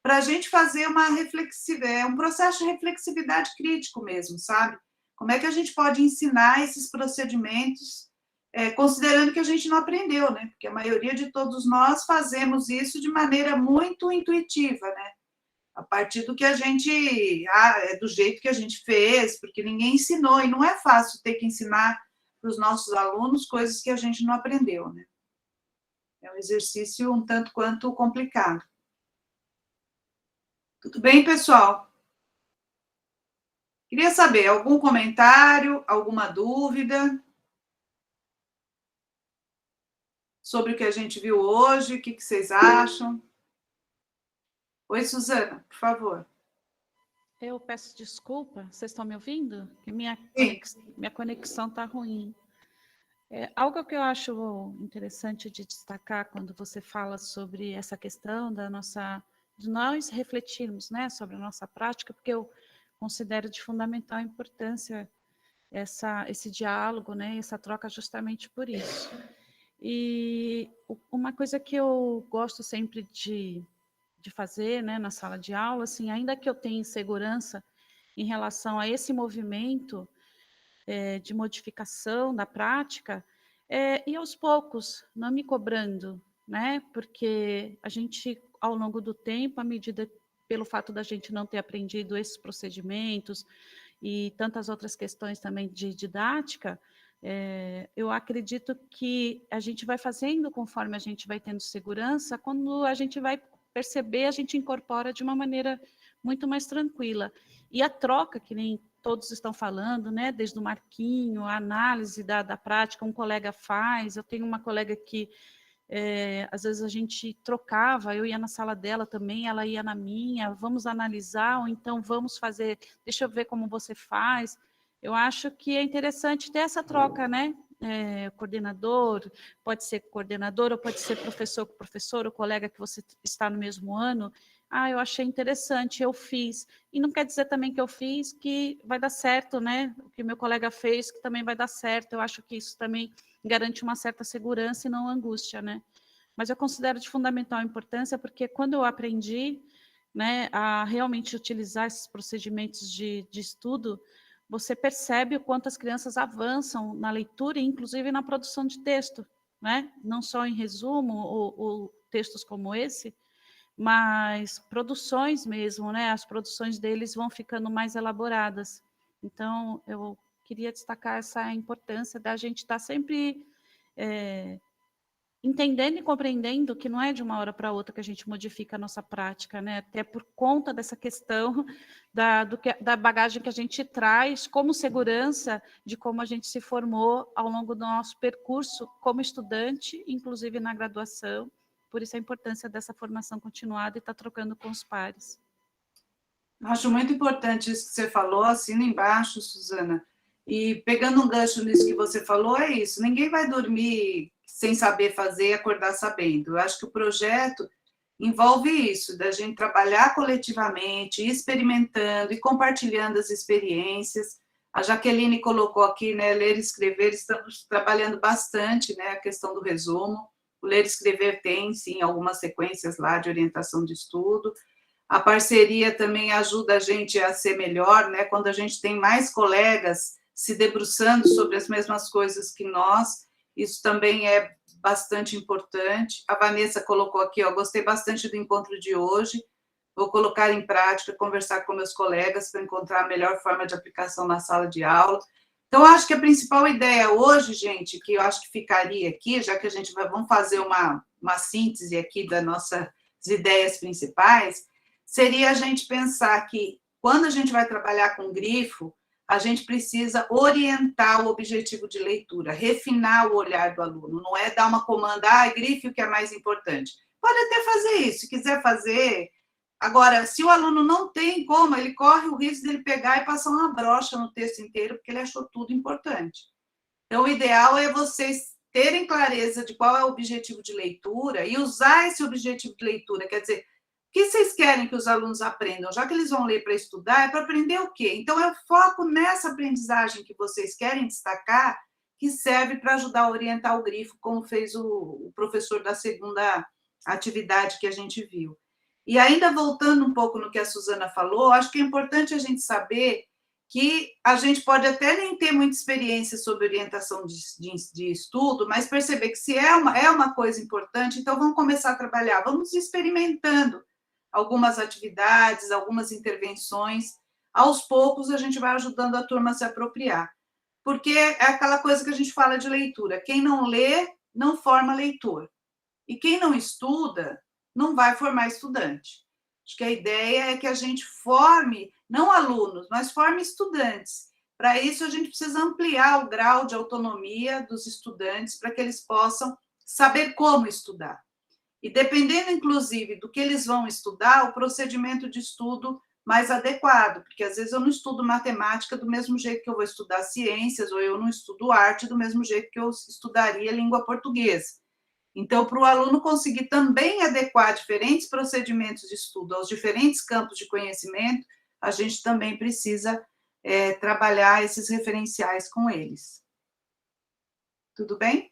Speaker 2: para a gente fazer um processo de reflexividade crítico mesmo, sabe? Como é que a gente pode ensinar esses procedimentos, considerando que a gente não aprendeu, né? Porque a maioria de todos nós fazemos isso de maneira muito intuitiva, né? A partir do que a gente, do jeito que a gente fez, porque ninguém ensinou, e não é fácil ter que ensinar para os nossos alunos coisas que a gente não aprendeu, né? É um exercício um tanto quanto complicado. Tudo bem, pessoal? Queria saber, algum comentário, alguma dúvida sobre o que a gente viu hoje? O que vocês acham? Oi, Suzana, por favor.
Speaker 1: Eu peço desculpa, vocês estão me ouvindo? Minha conexão está ruim. Algo que eu acho interessante de destacar quando você fala sobre essa questão de nós refletirmos, né, sobre a nossa prática, porque eu considero de fundamental importância esse diálogo, né, essa troca justamente por isso. E uma coisa que eu gosto sempre de fazer, né, na sala de aula, assim, ainda que eu tenha insegurança em relação a esse movimento de modificação da prática, e aos poucos, não me cobrando, né? Porque a gente, ao longo do tempo, à medida, pelo fato da gente não ter aprendido esses procedimentos e tantas outras questões também de didática, eu acredito que a gente vai fazendo conforme a gente vai tendo segurança, quando a gente vai perceber, a gente incorpora de uma maneira muito mais tranquila. E a troca, que nem todos estão falando, né, desde o marquinho, a análise da prática, um colega faz, eu tenho uma colega que, às vezes a gente trocava, eu ia na sala dela também, ela ia na minha, vamos analisar, ou então vamos fazer, deixa eu ver como você faz. Eu acho que é interessante ter essa troca, né, coordenador, pode ser coordenador, ou pode ser professor com professor, ou colega que você está no mesmo ano. Eu achei interessante, eu fiz. E não quer dizer também que eu fiz que vai dar certo, né? O que meu colega fez que também vai dar certo. Eu acho que isso também garante uma certa segurança e não angústia, né? Mas eu considero de fundamental importância porque quando eu aprendi, né, a realmente utilizar esses procedimentos de estudo, você percebe o quanto as crianças avançam na leitura e inclusive na produção de texto, né? Não só em resumo ou textos como esse, mas produções mesmo, né? As produções deles vão ficando mais elaboradas. Então, eu queria destacar essa importância da gente estar sempre entendendo e compreendendo que não é de uma hora para outra que a gente modifica a nossa prática, né? Até por conta dessa questão da bagagem que a gente traz como segurança de como a gente se formou ao longo do nosso percurso como estudante, inclusive na graduação. Por isso a importância dessa formação continuada e estar trocando com os pares.
Speaker 2: Acho muito importante isso que você falou, assina embaixo, Suzana. E pegando um gancho nisso que você falou, é isso, ninguém vai dormir sem saber fazer e acordar sabendo. Eu acho que o projeto envolve isso, da gente trabalhar coletivamente, experimentando e compartilhando as experiências. A Jaqueline colocou aqui, né, ler e escrever, estamos trabalhando bastante, né, a questão do resumo. O ler e escrever tem, sim, algumas sequências lá de orientação de estudo. A parceria também ajuda a gente a ser melhor, né? Quando a gente tem mais colegas se debruçando sobre as mesmas coisas que nós, isso também é bastante importante. A Vanessa colocou aqui, gostei bastante do encontro de hoje, vou colocar em prática, conversar com meus colegas para encontrar a melhor forma de aplicação na sala de aula. Então, acho que a principal ideia hoje, gente, que eu acho que ficaria aqui, já que a gente vamos fazer uma síntese aqui das nossas ideias principais, seria a gente pensar que, quando a gente vai trabalhar com grifo, a gente precisa orientar o objetivo de leitura, refinar o olhar do aluno, não é dar uma comanda, grife o que é mais importante. Pode até fazer isso, se quiser fazer. Agora, se o aluno não tem como, ele corre o risco de ele pegar e passar uma brocha no texto inteiro, porque ele achou tudo importante. Então, o ideal é vocês terem clareza de qual é o objetivo de leitura e usar esse objetivo de leitura, quer dizer, o que vocês querem que os alunos aprendam? Já que eles vão ler para estudar, é para aprender o quê? Então, é o foco nessa aprendizagem que vocês querem destacar, que serve para ajudar a orientar o grifo, como fez o professor da segunda atividade que a gente viu. E ainda voltando um pouco no que a Suzana falou, acho que é importante a gente saber que a gente pode até nem ter muita experiência sobre orientação de estudo, mas perceber que se é uma coisa importante, então vamos começar a trabalhar, vamos experimentando algumas atividades, algumas intervenções, aos poucos a gente vai ajudando a turma a se apropriar. Porque é aquela coisa que a gente fala de leitura, quem não lê, não forma leitor. E quem não estuda, não vai formar estudante. Acho que a ideia é que a gente forme, não alunos, mas forme estudantes. Para isso, a gente precisa ampliar o grau de autonomia dos estudantes para que eles possam saber como estudar. E dependendo, inclusive, do que eles vão estudar, o procedimento de estudo mais adequado, porque às vezes eu não estudo matemática do mesmo jeito que eu vou estudar ciências, ou eu não estudo arte do mesmo jeito que eu estudaria língua portuguesa. Então, para o aluno conseguir também adequar diferentes procedimentos de estudo aos diferentes campos de conhecimento, a gente também precisa trabalhar esses referenciais com eles. Tudo bem?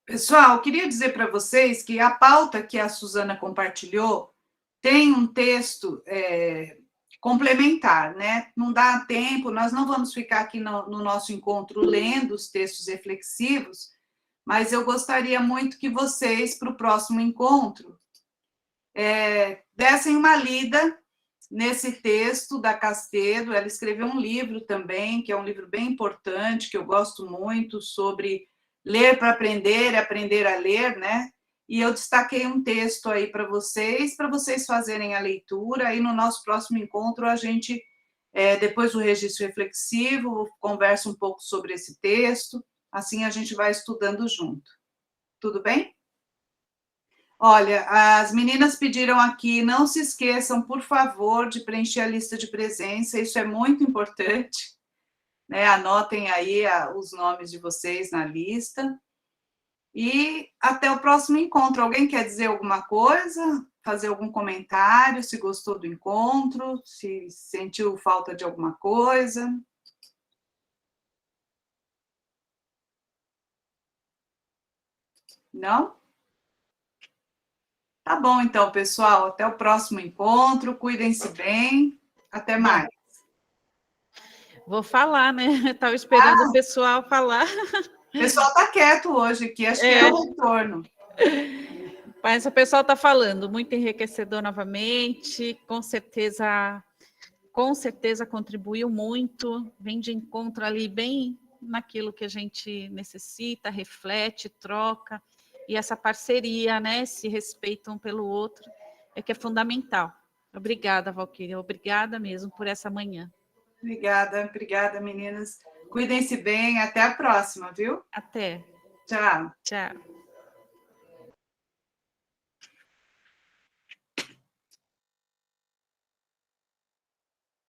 Speaker 2: Pessoal, queria dizer para vocês que a pauta que a Suzana compartilhou tem um texto complementar, né? Não dá tempo, nós não vamos ficar aqui no nosso encontro lendo os textos reflexivos, mas eu gostaria muito que vocês, para o próximo encontro, dessem uma lida nesse texto da Castedo. Ela escreveu um livro também, que é um livro bem importante, que eu gosto muito, sobre ler para aprender e aprender a ler, né? E eu destaquei um texto aí para vocês fazerem a leitura, e no nosso próximo encontro a gente, depois do registro reflexivo, conversa um pouco sobre esse texto, assim a gente vai estudando junto. Tudo bem? Olha, as meninas pediram aqui, não se esqueçam, por favor, de preencher a lista de presença, isso é muito importante, né? Anotem aí os nomes de vocês na lista. E até o próximo encontro. Alguém quer dizer alguma coisa? Fazer algum comentário? Se gostou do encontro? Se sentiu falta de alguma coisa? Não? Tá bom, então, pessoal. Até o próximo encontro. Cuidem-se bem. Até mais.
Speaker 1: Vou falar, né? Estava esperando o pessoal falar.
Speaker 2: O pessoal está quieto hoje aqui, acho que é o retorno.
Speaker 1: Mas o pessoal está falando, muito enriquecedor novamente, com certeza contribuiu muito, vem de encontro ali bem naquilo que a gente necessita, reflete, troca, e essa parceria, né, esse respeito um pelo outro, é que é fundamental. Obrigada, Valquíria, obrigada mesmo por essa manhã.
Speaker 2: Obrigada, meninas. Cuidem-se bem, até a próxima, viu?
Speaker 1: Até.
Speaker 2: Tchau.
Speaker 1: Tchau.